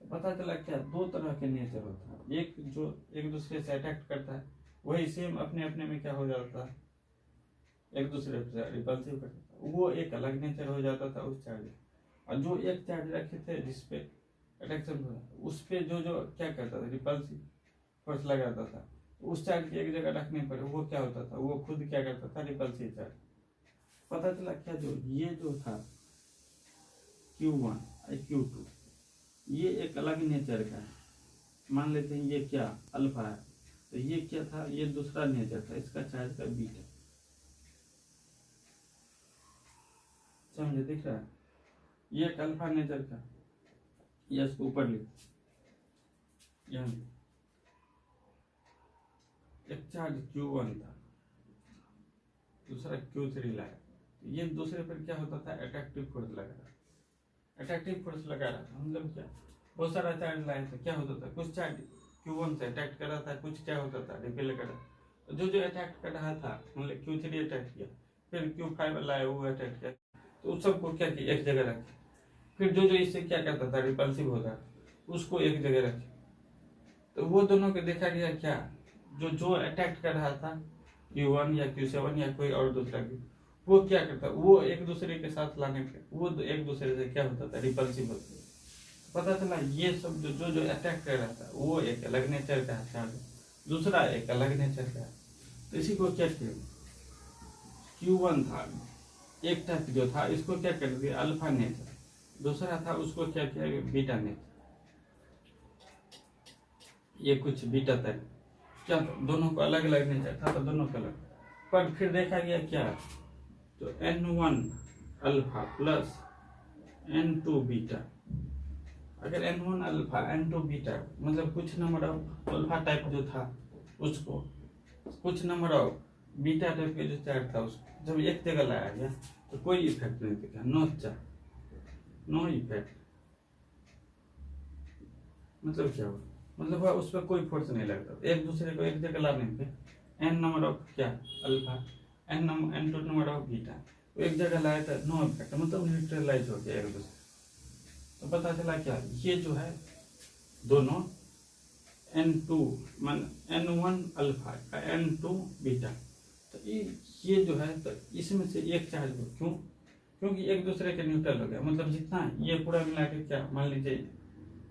तो पता चला क्या दो तरह के नेचर होता है, एक जो एक दूसरे से अटैक करता है, वही सेम अपने अपने में क्या हो जाता है, एक दूसरे से रिपल्सिव करता था, वो एक अलग नेचर हो जाता था उस चार्ज। और जो एक चार्ज रखे थे जिसपे अट्रैक्शन हो, उस पे जो क्या करता था, रिपल्सिव फोर्स लगाता था, उस चार्ज की एक जगह रखने पर वो क्या होता था, वो खुद क्या करता था, रिपल्सिव चार्ज। पता चला क्या जो ये जो था Q1 और Q2, ये एक अलग नेचर का है। मान लेते हैं ये क्या अल्फा है, तो ये क्या था, ये दूसरा नेचर था, इसका चार्ज का बीटा, समझे, दिख रहा है, ये एक अल्फा नेचर का, ये इसको ऊपर लिख, यहाँ एक चार्ज Q1 था, दूसरा Q3 लाया, तो ये दूसरे पर क्या होता था, अट्रैक्टिव फोर्स लगा रहा, अट्रैक्टिव फोर्स लगा रहा था, मतलब क्या, बहुत सारा चार्ज लाया था, क्या होता था, कुछ चार्ज Q1 से अटैक कर रहा था, कुछ क्या होता था, रिपेल कर रहा था। तो जो अटैक कर रहा था, मतलब Q3 अटैक किया, फिर Q5 लाया, वो अटैक किया, तो उस सबको क्या किया, एक जगह रखे। फिर जो इससे क्या करता था, रिपल्सिव होता, उसको एक जगह रखे। तो वो दोनों को देखा गया क्या, जो अटैक कर रहा था Q1 या Q7 या कोई और दूसरा भी, वो क्या करता, वो एक दूसरे के साथ लाने पे वो एक दूसरे से क्या होता था, रिपल्सिव होता था। पता चला ये सब जो अटैक कर रहा था, वो एक अलग नेचर का है, दूसरा एक अलग नेचर का है। तो इसी को क्या किया, Q1 था एक टाइप जो था, इसको क्या कर दिया, अल्फा नेचर, दूसरा था उसको क्या किया, बीटा नेचर, ये कुछ बीटा तक क्या, दोनों को अलग अलग नेचर था, तो दोनों का अलग। पर फिर देखा गया क्या, तो N1 alpha plus N2 beta, अगर N1 अल्फा N2 बीटा मतलब कुछ नंबर ऑफ अल्फा टाइप जो था उसको, कुछ नंबर ऑफ बीटा टाइप के जो चार्ज था उसको जब एक जगह लाया गया, तो कोई इफेक्ट नहीं दिखा, नो इफेक्ट। मतलब क्या हुआ, मतलब उस पर कोई फोर्स नहीं लगता, एक दूसरे को एक जगह लाने पे n नंबर ऑफ क्या alpha, n2 number of beta, तो एक जगह लाया था, नो इफेक्ट, मतलब न्यूट्रलाइज हो गया एक दूसरे। तो पता चला क्या, ये जो है दोनों N2 मान N1 अल्फा का N2 बीटा, तो ये जो है, तो इसमें से एक चार्ज हो, क्यों, क्योंकि एक दूसरे के न्यूट्रल हो गया, मतलब जितना ये पूरा मिला के क्या, मान लीजिए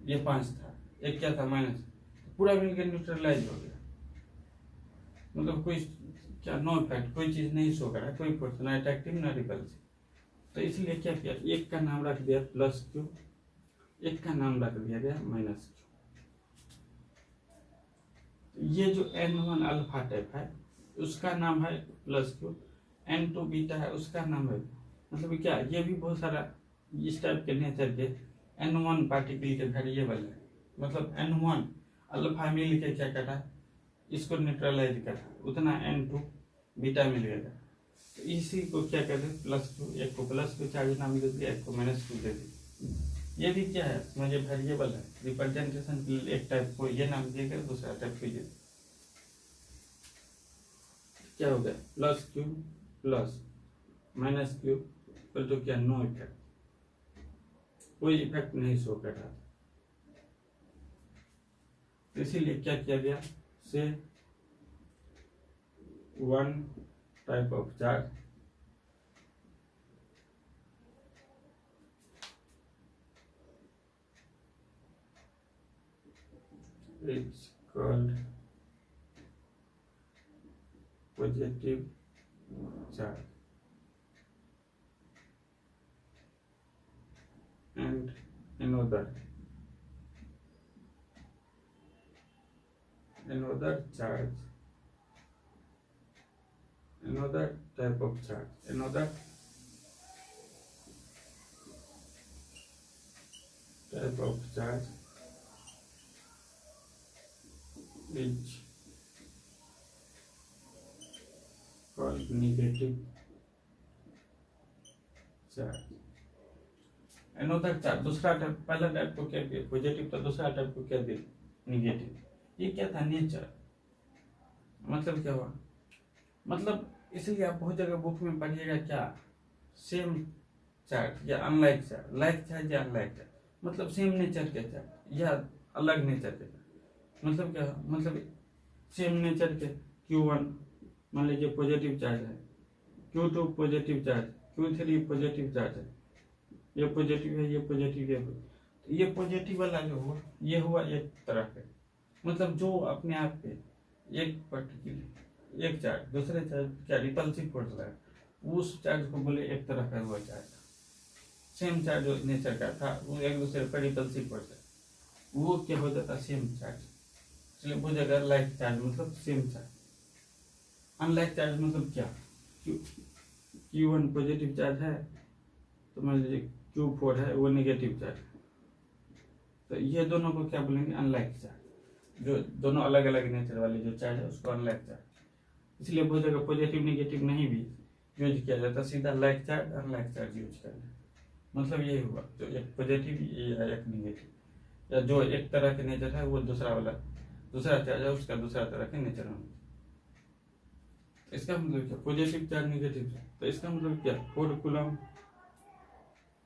ये 5 था, एक क्या था माइनस, पूरा मिलकर न्यूट्रलाइज हो गया, मतलब कोई क्या नो इफेक्ट, कोई चीज नहीं शो करा, कोई फोर्स ना अट्रैक्टिव ना रिपल्सिव। तो इसलिए क्या किया, एक का नाम रख दिया प्लस क्यू, एक का नाम रख दिया गया माइनस क्यू। ये जो N1 अल्फा टाइप है उसका नाम है प्लस क्यू, N2 बीटा है उसका नाम है, मतलब क्या, ये भी बहुत सारा इस टाइप के नेचर के N1 पार्टिकल के वेरिएबल है, मतलब N1 अल्फा मिल के क्या करा, इसको न्यूट्रलाइज करा, उतना N2 बीटा मिल गया। तो इसी को क्या कहते हैं, प्लस क्यू, एक को प्लस क्यू चार्ज नाम दे दिया, एक को माइनस क्यू दे दिया। ये भी क्या है, मुझे वेरिएबल है, रिप्रेजेंटेशन के लिए एक टाइप को ये नाम दिया गया, दूसरा टाइप को ये, क्या हो गया, plus Q plus minus Q पर तो क्या नो इफेक्ट, कोई इफेक्ट नहीं शो कर रहा था। तो इसीलिए क्या किया गया, से one type of charge is called positive charge and another charge, another type of charge, another type of charge is called negative charge. Another charge, दूसरा टाइप, पहला टाइप को क्या किया पॉजिटिव, तो दूसरा टाइप को क्या दिया निगेटिव। ये क्या था, नेचर। मतलब क्या हुआ, मतलब इसलिए आप बहुत जगह बुक में पढ़िएगा क्या, सेम चार्ज या अनलाइक चार्ज, लाइक चार्ज या अनलाइक चार्ज, मतलब सेम नेचर के चार्ज या अलग नेचर के चार्ज। मतलब क्या, मतलब सेम नेचर के Q1 मान लीजिए पॉजिटिव चार्ज है, Q2 positive charge, Q3 positive charge है, ये पॉजिटिव है, ये पॉजिटिव है, तो ये पॉजिटिव वाला जो हुआ ये हुआ एक तरह के, मतलब जो अपने आप पे एक पर्टिकुलर एक चार्ज दूसरे चार्ज क्या रिपल्सिव फोर्स लगा, उस चार्ज को बोले एक तरह का हुआ चार्ज। सेम चार्ज जो नेचर का था वो एक दूसरे पर रिपल्सिव फोर्स है, वो क्या हो जाता सेम चार्ज। इसलिए वो जगह लाइक चार्ज मतलब सेम चार्ज। अनलाइक चार्ज मतलब क्या, Q1 पॉजिटिव चार्ज है तो मान लीजिए Q4 है वो नेगेटिव चार्ज, तो ये दोनों को क्या बोलेंगे अनलाइक चार्ज। जो दोनों अलग अलग नेचर वाले जो चार्ज है उसको अनलाइक चार्ज। इसलिए बहुत जगह पॉजिटिव नेगेटिव नहीं भी यूज किया जाता, सीधा like charge unlike charge use करना। मतलब यही हुआ, जो एक पॉजिटिव या एक नेगेटिव, या जो एक तरह के नेचर है वो दूसरा वाला दूसरा चार्ज है उसका दूसरा तरह के नेचर होना। इसका मतलब क्या, पॉजिटिव चार्ज नेगेटिव चार्ज, तो इसका मतलब क्या 4 कूलम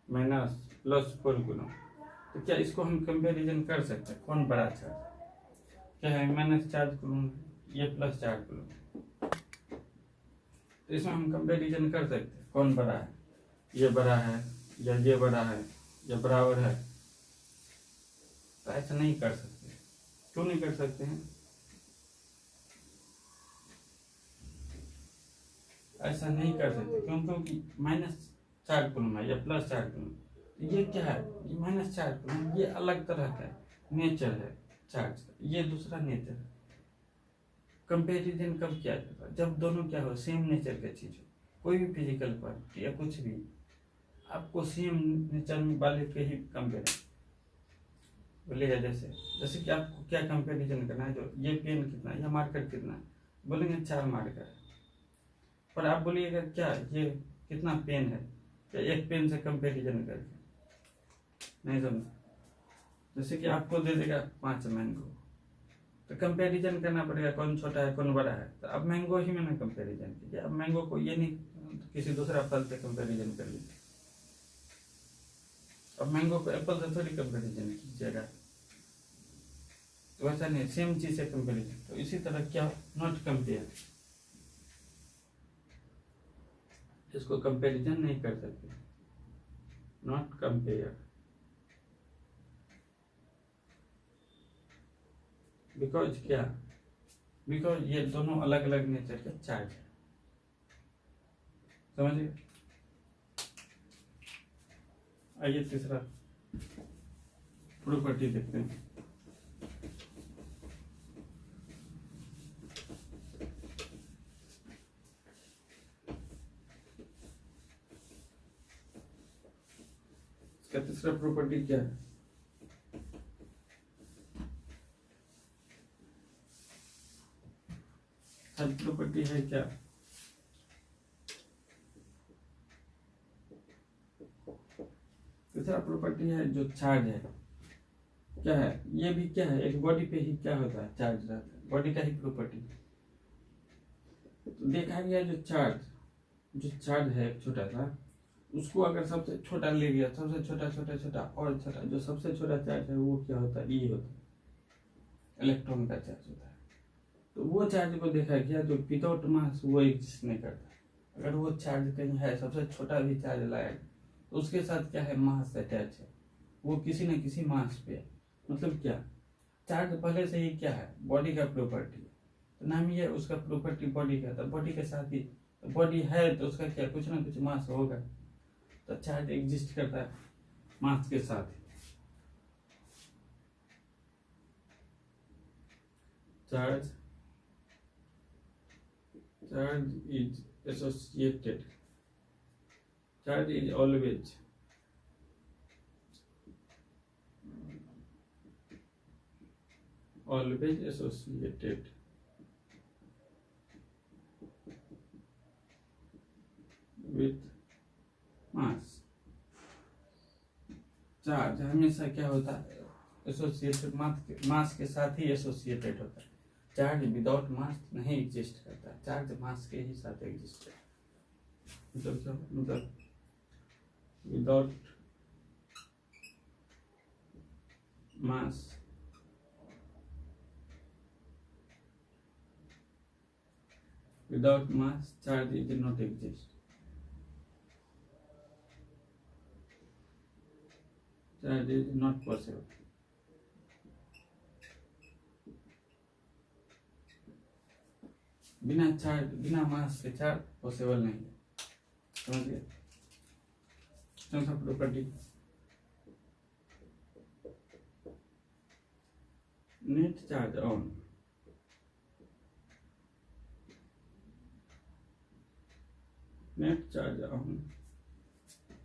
माइनस प्लस 4 कूलम। तो क्या इसको हम कंपैरिजन कर सकते हैं, कौन बड़ा चार्ज, क्या है माइनस चार्ज कूलम ये प्लस चार्ज कूलम, तो इसमें हम कंपैरिजन कर सकते हैं कौन बड़ा है, ये बड़ा है या ये बड़ा है या बराबर है। तो ऐसा नहीं कर सकते, क्यों नहीं कर सकते हैं, ऐसा नहीं कर सकते क्योंकि माइनस चार्ज कूलम है या प्लस चार्ज कूलम, ये क्या है ये माइनस चार्ज कूलम, ये अलग तरह का नेचर है चार्ज का, ये दूसरा नेचर है। कंपैरिजन कब किया जाता है, जब दोनों क्या हो सेम नेचर का चीज हो, कोई भी फिजिकल क्वांटिटी या कुछ भी आपको सेम नेचर वाले के ही कंपेयर बोलेगा। जैसे जैसे कि आपको क्या कंपैरिजन करना है, जो ये पेन कितना है या मार्कर कितना है, बोलेंगे 4 मार्कर है, पर आप बोलिएगा क्या ये कितना पेन है, क्या एक पेन से कंपैरिजन करके नहीं समझ। जैसे कि आपको दे देगा 5 मैंगो, तो कंपैरिजन करना पड़ेगा कौन छोटा है कौन बड़ा है, तो अब मैंगो ही मैंने कंपैरिजन किया, अब मैंगो को ये नहीं तो किसी दूसरा फल से कंपैरिजन कर लीजिए। अब मैंगो को एप्पल से थोड़ी कंपैरिजन कीजिएगा, तो वैसा नहीं सेम चीज से कंपैरिजन। तो इसी तरह क्या नॉट कंपेयर, इसको कंपैरिजन नहीं कर सकते, नॉट कंपेयर, बिकॉज क्या, बिकॉज ये दोनों अलग अलग नेचर के चार्ज है, समझिए। आइए तीसरा प्रॉपर्टी देखते हैं। इसका तीसरा प्रॉपर्टी क्या है, थर्ड प्रॉपर्टी है क्या, तीसरा प्रॉपर्टी है जो चार्ज है क्या है, ये भी क्या है एक बॉडी पे ही क्या होता है चार्ज रहता है, बॉडी का ही प्रॉपर्टी। तो देखा गया जो चार्ज है एक छोटा सा, उसको अगर सबसे छोटा ले लिया, सबसे छोटा छोटा छोटा और छोटा, जो सबसे छोटा चार्ज है वो क्या होता है, ई होता है, इलेक्ट्रॉन का चार्ज होता है। तो वो चार्ज को देखा गया जो विदाउट मास वो एग्जिस्ट नहीं करता। अगर वो चार्ज कहीं है, सबसे छोटा भी चार्ज लाया तो उसके साथ क्या है, मास अटैच है, वो किसी न किसी मास पे है। मतलब क्या, चार्ज पहले से ही क्या है, बॉडी का प्रॉपर्टी है, तो नाम ही है उसका प्रॉपर्टी बॉडी का, तो बॉडी के साथ ही बॉडी है तो उसका क्या, कुछ ना कुछ मास होगा, तो चार्ज एग्जिस्ट करता है मास के साथ ही। Charge is associated, charge is always associated with mass। Charge हमेशा क्या होता है, एसोसिएटेड मास के साथ ही एसोसिएटेड होता है। चार्ज विदाउट मास नहीं एग्जिस्ट करता, चार्ज मास के ही साथ एग्जिस्ट करता है। मतलब क्या, मतलब without mass charge is not exist, charge is not possible. बिना चार्ज, बिना मास के चार्ज पॉसिबल नहीं है, समझ गए। चौथा property, net charge on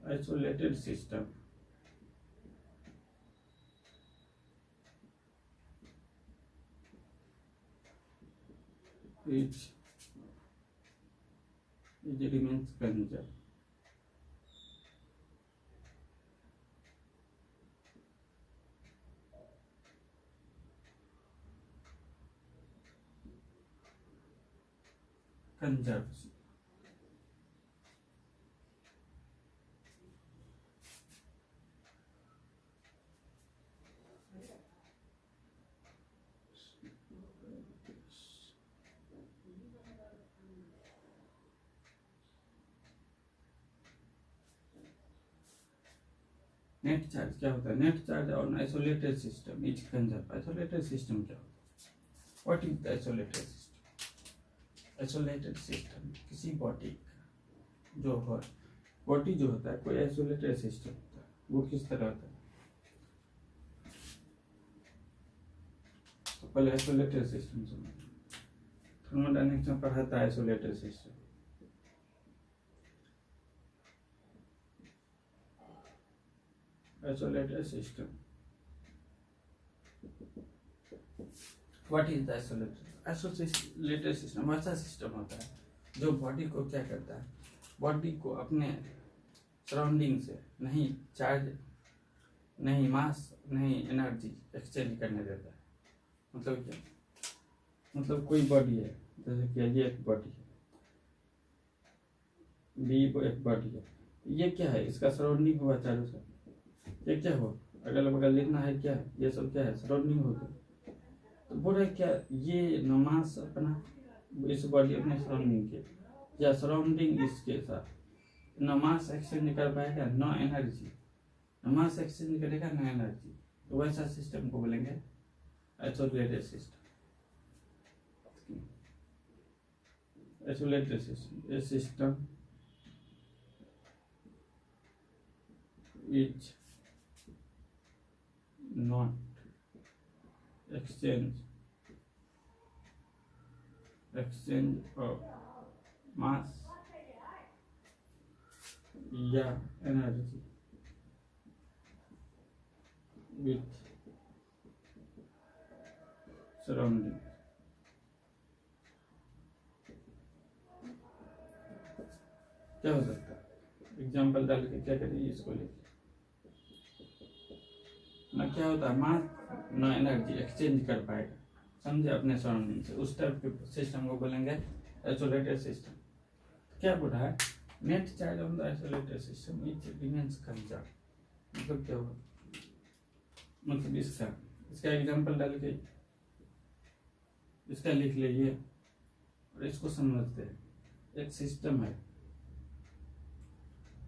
isolated system it remains conserved। conserved net charge क्या होता है, net charge on isolated system is conserve. Isolated system क्या होता है, what is the isolated system. Isolated system किसी बॉडी का जो हो, बॉडी जो होता है कोई आइसोलेटेड सिस्टम होता है, वो किस तरह होता है। तो पहले आइसोलेटेड सिस्टम समझो, थर्मोडायनेमिक्स में पढ़ा था isolated system. Isolated system, what is the isolated system। ऐसा सिस्टम होता है जो बॉडी को क्या करता है, बॉडी को अपने सराउंडिंग से नहीं चार्ज, नहीं मास, नहीं एनर्जी एक्सचेंज करने देता है। मतलब क्या, मतलब कोई बॉडी है, जैसे कि ये एक बॉडी है, बी एक बॉडी है, ये क्या है, इसका सराउंडिंग हुआ चारों से, ये क्या हो, अगल बगल लिखना है क्या, ये सब क्या है, सराउंडिंग हो गई। तो बोल रहे क्या, ये नमाज अपना इस बॉडी अपने सराउंडिंग के, या सराउंडिंग इसके साथ नमाज एक्सचेंज कर पाएगा, नो एनर्जी, नमाज एक्सचेंज करेगा नो एनर्जी, तो वैसा सिस्टम को बोलेंगे isolated system. Isolated system, A system is not exchange of mass या energy with surrounding। क्या हो सकता है, एग्जाम्पल डाल के क्या करिए, इसको लिखिए ना, क्या होता है मास ना एनर्जी एक्सचेंज कर पाएगा, समझे, अपने सराउंडिंग से, उस टाइप के सिस्टम को बोलेंगे आइसोलेटेड सिस्टम। क्या बोल रहा है, net charge on the isolated system which remains conserve. मतलब क्या होगा, मतलब इसका एग्जांपल डाल के इसका लिख लीजिए और इसको समझते हैं। एक सिस्टम है,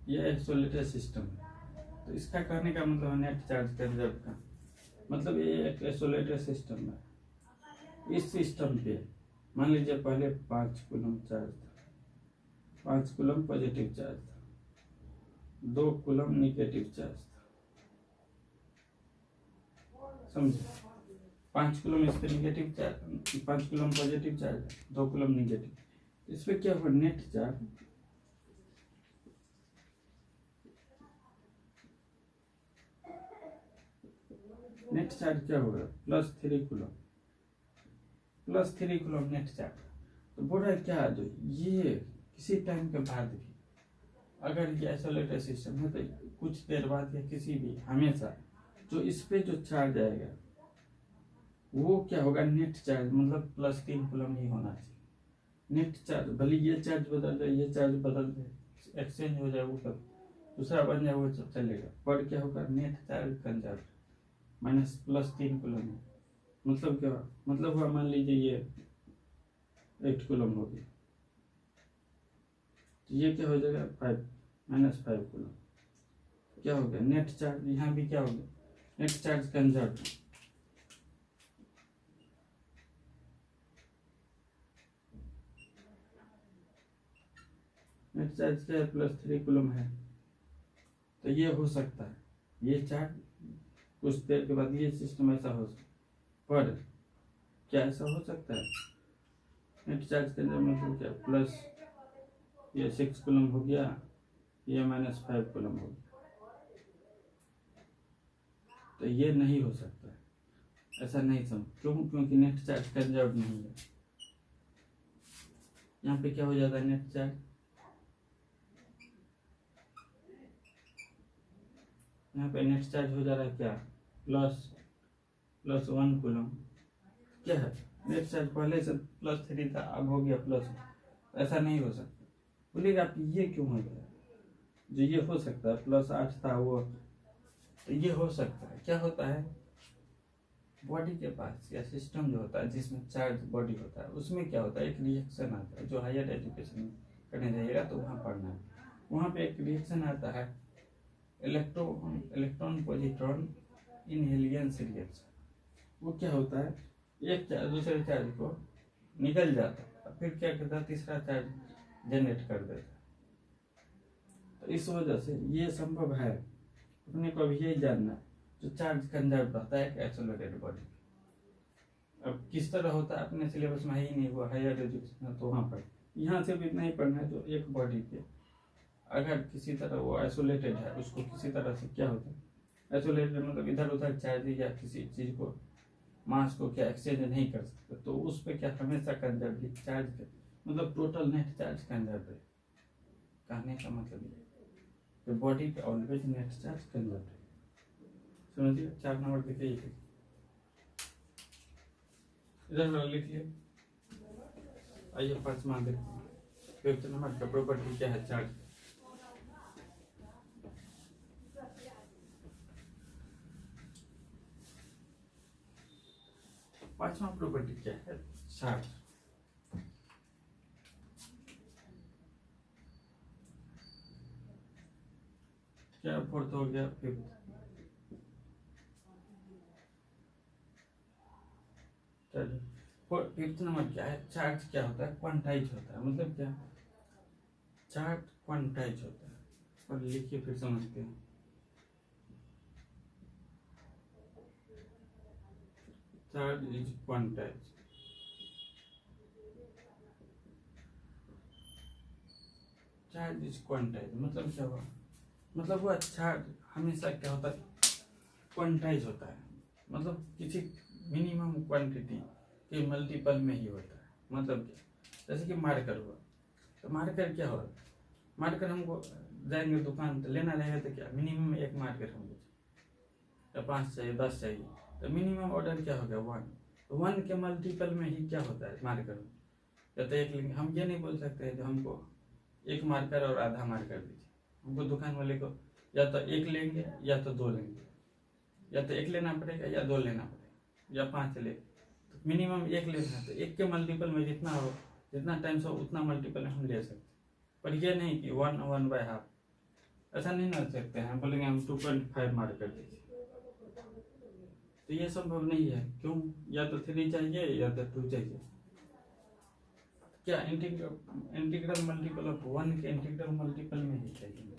ये आइसोलेटेड सिस्टम है, तो इसका कहने का मतलब है नेट चार्ज कंजर्व का मतलब ये एक आइसोलेटेड सिस्टम है। इस सिस्टम पे मान लीजिए पहले 5 कूलम चार्ज था, 5 कूलम पॉजिटिव चार्ज था, 2 कूलम निगेटिव चार्ज था, समझे। 5 कूलम इस पे negative charge, 5 coulomb positive charge, 2 coulomb negative. इस पे क्या हुआ, नेट चार्ज क्या होगा, +3 कूलम, +3 कूलम नेट चार्ज। तो बोल रहा है क्या, जो ये किसी टाइम के बाद भी अगर ये आइसोलेटेड सिस्टम है तो कुछ देर बाद या किसी भी हमेशा जो इस पे जो चार्ज आएगा वो क्या होगा, नेट चार्ज मतलब +3 कूलम ही होना चाहिए। नेट चार्ज भले ये चार्ज बदल जाए, ये चार्ज बदल जाए, एक्सचेंज हो जाए, वो सब दूसरा बन जाए, वो सब चलेगा, पर क्या होगा, नेट चार्ज कंजर्व -+3 कूलम है। मतलब क्या, मतलब हुआ मान लीजिए ये 8 कूलम हो गया, तो ये क्या हो जाएगा, 5 कूलम। क्या हो गया, नेट चार्ज, यहाँ भी क्या हो गया, net charge conserve. Net charge क्या है, +3 कूलम है। तो ये हो सकता है, ये चार्ज कुछ देर के बाद ये सिस्टम ऐसा हो सकता है, पर क्या ऐसा हो सकता है, नेट चार्ज कंजर्व मतलब क्या, प्लस ये 6 कूलम हो गया, ये -5 कूलम हो गया, तो ये नहीं हो सकता है, ऐसा नहीं समझ। क्यों, क्योंकि नेट चार्ज कंजर्व नहीं है। यहाँ पे क्या हो जाता है, नेट चार्ज, यहाँ पे नेट चार्ज हो जा रहा है क्या, +1 कूलम। क्या है, नेट चार्ज पहले से +3 था, अब हो गया +1, ऐसा नहीं हो सकता। बोलिएगा आप ये क्यों हो गया, जो ये हो सकता है, +8 था वो, तो ये हो सकता है। क्या होता है, बॉडी के पास या सिस्टम जो होता है जिसमें चार्ज बॉडी होता है, उसमें क्या होता है, एक रिएक्शन आता है। जो हायर एजुकेशन करने जाइएगा तो वहाँ पढ़ना है, वहाँ पे एक रिएक्शन आता है, इलेक्ट्रॉन पॉजिट्रॉन इनहेलियंस रिएक्शन। वो क्या होता है, एक चार्ज दूसरे चार्ज को निकल जाता है, फिर क्या करता है, तीसरा चार्ज जनरेट कर देता है। तो इस वजह से ये संभव है। अपने को अभी यही जानना है, जो चार्ज कंजर्व रहता है एक आइसोलेटेड बॉडी। अब किस तरह होता है अपने सिलेबस में ही नहीं हुआ, हायर एजुकेशन तो वहाँ पर यहाँ से भी इतना ही पढ़ना है। जो एक बॉडी पे अगर किसी तरह वो आइसोलेटेड है, उसको किसी तरह से क्या होता है, आइसोलेटेड मतलब इधर उधर चार्ज या किसी चीज़ को, मास को क्या एक्सचेंज नहीं कर सकते, तो उस पर क्या हमेशा कंजर्व चार्ज मतलब टोटल नेट चार्ज कंजर्व है। कहने का मतलब ये, तो बॉडी पे ऑलवेज नेट चार्ज कंजर्व है। समझिए, 4 नंबर देखिए, इधर लिखिए। आइए 5वां देखते हैं, 5th नंबर का प्रॉपर्टी क्या है, चार्ज। पांचवा प्रॉपर्टी क्या है, चार्ज। क्या 4th हो गया, 5th। चलिए 5th नंबर क्या है, चार्ज क्या होता है, क्वांटाइज होता है। मतलब क्या, चार्ज क्वांटाइज होता है। और लिखिए फिर समझते हैं। Charge is quantize. Charge is quantize मतलब क्या हुआ, मतलब वो चार्ज हमेशा क्या होता है, क्वांटाइज होता है। मतलब किसी मिनिमम क्वांटिटी के मल्टीपल में ही होता है। मतलब क्या, जैसे कि मार्कर हुआ, तो मार्कर क्या होगा, मार्कर हमको जाएंगे दुकान तो लेना रहेगा, तो क्या मिनिमम एक मार्कर हमको या 5 चाहिए, 10 चाहिए, तो मिनिमम ऑर्डर क्या हो गया, 1। तो 1 के मल्टीपल में ही क्या होता है मार्कर, या तो एक लेंगे। हम ये नहीं बोल सकते जो हमको एक मार्कर और आधा मार्कर दीजिए। हमको दुकान वाले को या तो एक लेंगे या तो दो लेंगे, या तो एक लेना पड़ेगा या दो लेना पड़ेगा या 5 ले, तो मिनिमम एक लेना है। तो एक के मल्टीपल में जितना हो, जितना टाइम्स हो उतना मल्टीपल हम ले सकते हैं। पर ये नहीं कि 1/2, ऐसा नहीं ना सकते हैं। बोलेंगे हम 2.5 मार्कर दीजिए, तो ये संभव नहीं है। क्यों? या तो 3 चाहिए या तो 2 चाहिए। क्या इंटीग्रल मल्टीपल ऑफ 1 के इंटीग्रल मल्टीपल में ही चाहिए।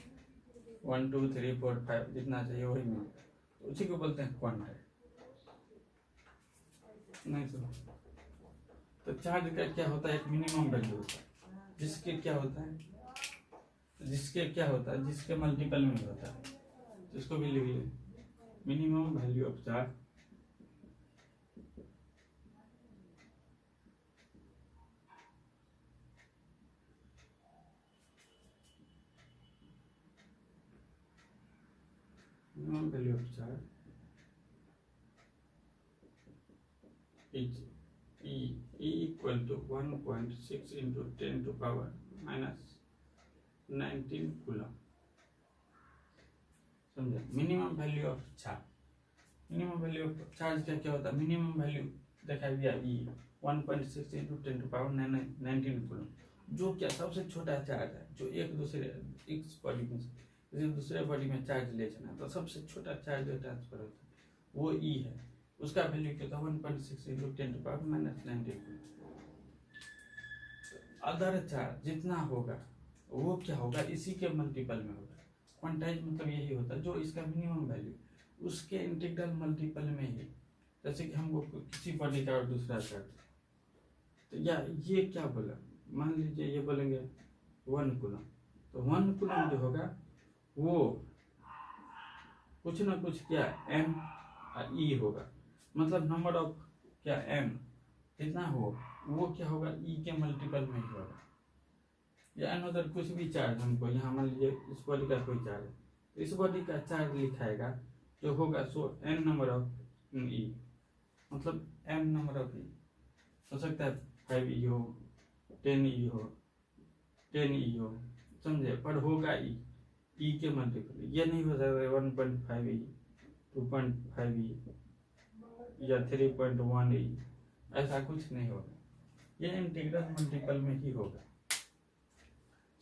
1 2 3 4 5 जितना चाहिए वही में, तो उसी को बोलते हैं क्वांटाइल। नहीं सुनो, तो चार्ज का क्या होता है, एक मिनिमम वैल्यू होता है, जिसके क्या होता है, जिसके मल्टीपल में होता है, जिसको भी लिख ले, minimum value of charge minimum value of charge is E equal to 1.6 into 10 to power minus 19 coulomb. समझे? Minimum value of charge, minimum value of charge का क्या होता है, मिनिमम वैल्यू देखा गया E 1.6 into 10 to power 19 coulomb, जो क्या सबसे छोटा चार्ज है, जो एक बॉडी में किसी दूसरे बॉडी में चार्ज ले जाना, तो सबसे छोटा चार्ज जो ट्रांसफर होता है वो E है। उसका वैल्यू क्या था, 1.6 into 10 to power minus 19। Other charge जितना होगा वो क्या होगा, इसी के मल्टीपल में होगा। क्वांटाइज मतलब यही होता है, जो इसका मिनिमम वैल्यू उसके इंटीग्रल मल्टीपल में ही। जैसे कि हमको किसी बॉडी का और दूसरा चार्ज, तो या ये क्या बोला, मान लीजिए ये बोलेंगे 1 कूलम, तो 1 कूलम जो होगा वो कुछ ना कुछ क्या m E होगा, मतलब नंबर ऑफ क्या m जितना हो वो क्या होगा E के मल्टीपल में ही होगा। या अनदर कुछ भी चार्ज हमको यहाँ मान लीजिए इस बॉडी का कोई चार्ज है, तो इस बॉडी का चार्ज लिखाएगा जो होगा सो n नंबर ऑफ E, मतलब m नंबर ऑफ E हो सकता है 5E हो, 10E हो, 10E हो, समझे, पर होगा E के मल्टीपल। ये नहीं हो सकता 1.5E 2.5E या 3.1E, ऐसा कुछ नहीं होगा, ये इंटीग्रल मल्टीपल में ही होगा।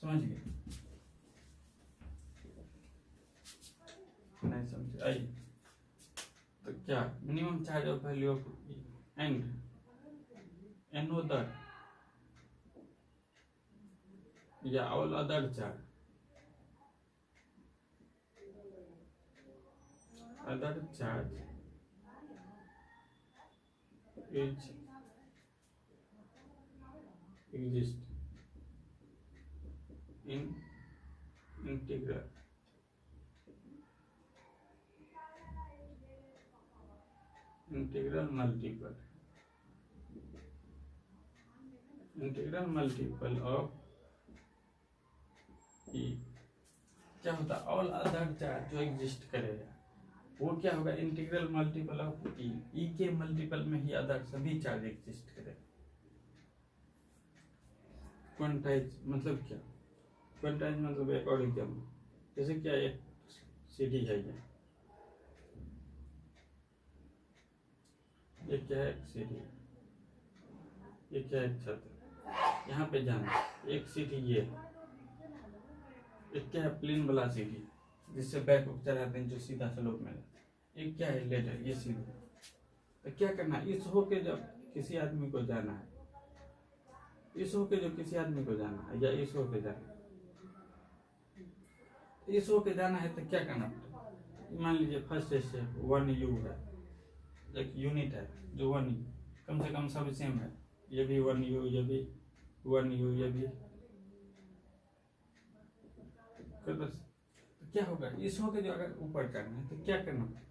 समझ गए? नहीं समझे? आइए, तो क्या minimum charge of value of and another या all other charge, other charge is exist in integral multiple of E। क्या होता है, ऑल अदर चार्ज जो एग्जिस्ट करेगा वो क्या होगा, integral multiple of E, E के मल्टीपल में ही अदर सभी चार्ज एग्जिस्ट करेगा। क्वांटाइज मतलब क्या, क्वांटाइज मतलब एक और एग्जाम्पल, जैसे क्या एक सीढ़ी है, ये क्या है, एक सीढ़ी, ये क्या है, छत, यहाँ पे जाना, एक सीढ़ी ये है, एक क्या है प्लेन वाला सीढ़ी जिससे बैक उप चढ़ाते हैं जो सीधा स्लोप में रहता है, एक क्या है लेटर, ये सीढ़ी। तो क्या करना, इस हो के जब किसी आदमी को जाना है, इस हो के जो किसी आदमी को जाना है, या इस हो के जाना है, इस हो के जाना है, तो क्या करना पड़ेगा, मान लीजिए फर्स्ट स्टेप 1U है, एक यूनिट है जो 1U, कम से कम सब सेम है, ये भी 1U, ये भी 1U, ये भी, तो क्या होगा, इस हो के जो अगर ऊपर चढ़ना है तो क्या करना पड़ेगा,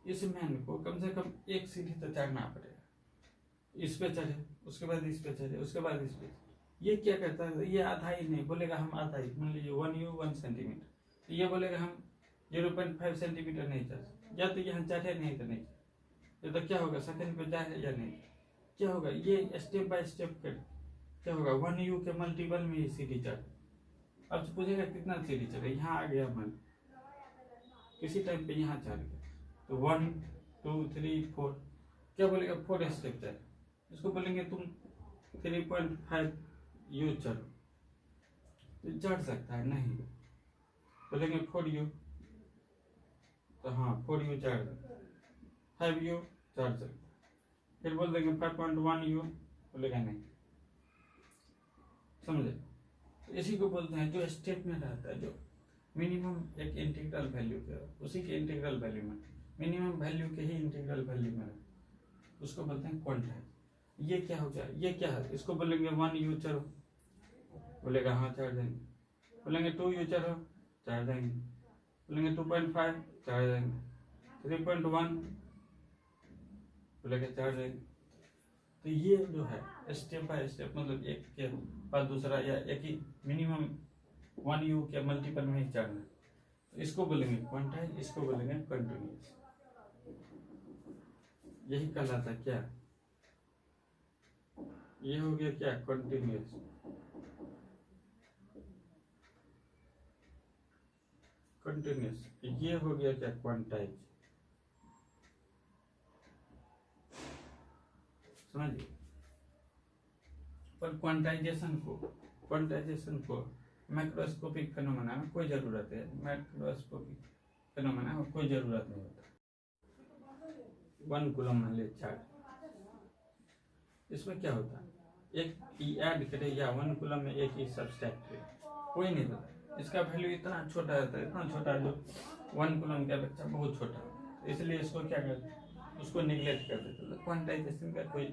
इस मैन को कम से कम एक सीढ़ी तो चढ़ना पड़ेगा, इस पे चढ़े, उसके बाद इस पे चढ़े, उसके बाद इस पे। ये क्या करता है, ये आधा ही नहीं बोलेगा, हम आधा ही, मान लीजिए 1U 1 सेंटीमीटर, तो ये बोलेगा हम 0.5 सेंटीमीटर नहीं चढ़, या तो यहाँ चढ़े नहीं तो नहीं, ये तो क्या होगा, सेकंड पे जाए या नहीं, क्या होगा, ये स्टेप बाय स्टेप कर क्या होगा, 1U के मल्टीपल में ही सीढ़ी चढ़, अब से पूछेगा कितना थ्योरी चल रहा है, यहाँ आ गया मन किसी टाइम पे यहाँ चल गया, तो 1 2 3 4 क्या बोलेगा 4 स्टेप चल, इसको बोलेंगे तुम 3.5 यू चलो, तो चढ़ सकता है नहीं, बोलेंगे 4 यू, तो हाँ 4 यू चढ़ सकता, 5 यू चढ़ सकता, फिर बोल देंगे 5.1 यू, बोलेगा नहीं, समझे। तो इसी को बोलते हैं जो स्टेप में रहता है, जो मिनिमम एक इंटीग्रल वैल्यू के उसी के इंटीग्रल वैल्यू में, मिनिमम वैल्यू के ही इंटीग्रल वैल्यू में उसको बोलते हैं क्वांटाइज। ये क्या हो गया, ये क्या है, इसको बोलेंगे 1 यू चढ़ो, बोलेगा हाँ चढ़ देंगे, बोलेंगे 2 यू चढ़ो, चढ़ देंगे, बोलेंगे 2.5 चढ़ देंगे, 3.1 बोलेगा चढ़ देंगे। तो ये जो है स्टेप बाय स्टेप, मतलब एक के बाद दूसरा या एक ही मिनिमम 1 यू के मल्टीपल में ही चढ़ना, तो इसको बोलेंगे क्वांटाइज, इसको बोलेंगे कंटिन्यूअस। यही कहलाता क्या, ये हो गया क्या कंटिन्यूअस, कंटिन्यूअस, ये हो गया क्या क्वांटाइज, समझिए। पर क्वांटाइजेशन को मैक्रोस्कोपिक फेनोमेना में कोई जरूरत है, मैक्रोस्कोपिक फेनोमेना में कोई जरूरत नहीं होता। 1 कूलम मान ले चार्ज, इसमें क्या होता है, एक ई ऐड करे या 1 कूलम में एक ही सब्सट्रैक्ट करे, कोई नहीं होता, इसका वैल्यू इतना छोटा रहता है, इतना छोटा जो 1 कूलम का बच्चा बहुत छोटा, इसलिए इसको क्या करते हैं, उसको निगलेक्ट कर देते हैं। क्वांटाइजेशन का कोई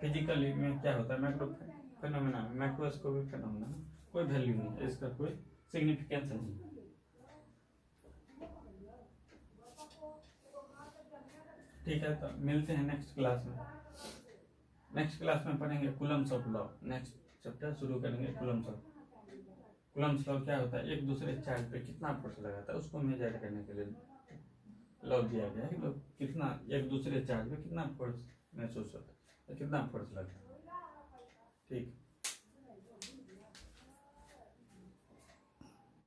फिजिकली में क्या होता है, मैक्रो फेनोमेना, मैक्रोस्कोपिक फेनोमेना कोई वैल्यू नहीं है, इसका कोई सिग्निफिकेंस नहीं है। ठीक है, तो मिलते हैं नेक्स्ट क्लास में। नेक्स्ट क्लास में पढ़ेंगे Coulomb's of law, next chapter शुरू करेंगे कूलम्स ऑफ। कूलम्स लॉ क्या होता है, एक दूसरे चार्ज पे कितना फोर्स लगाता है उसको मेजर करने के लिए लॉ दिया गया है, लोग कितना एक दूसरे चार्ज पे कितना फोर्स महसूस होता है, कितना फोर्स लगता है। ठीक।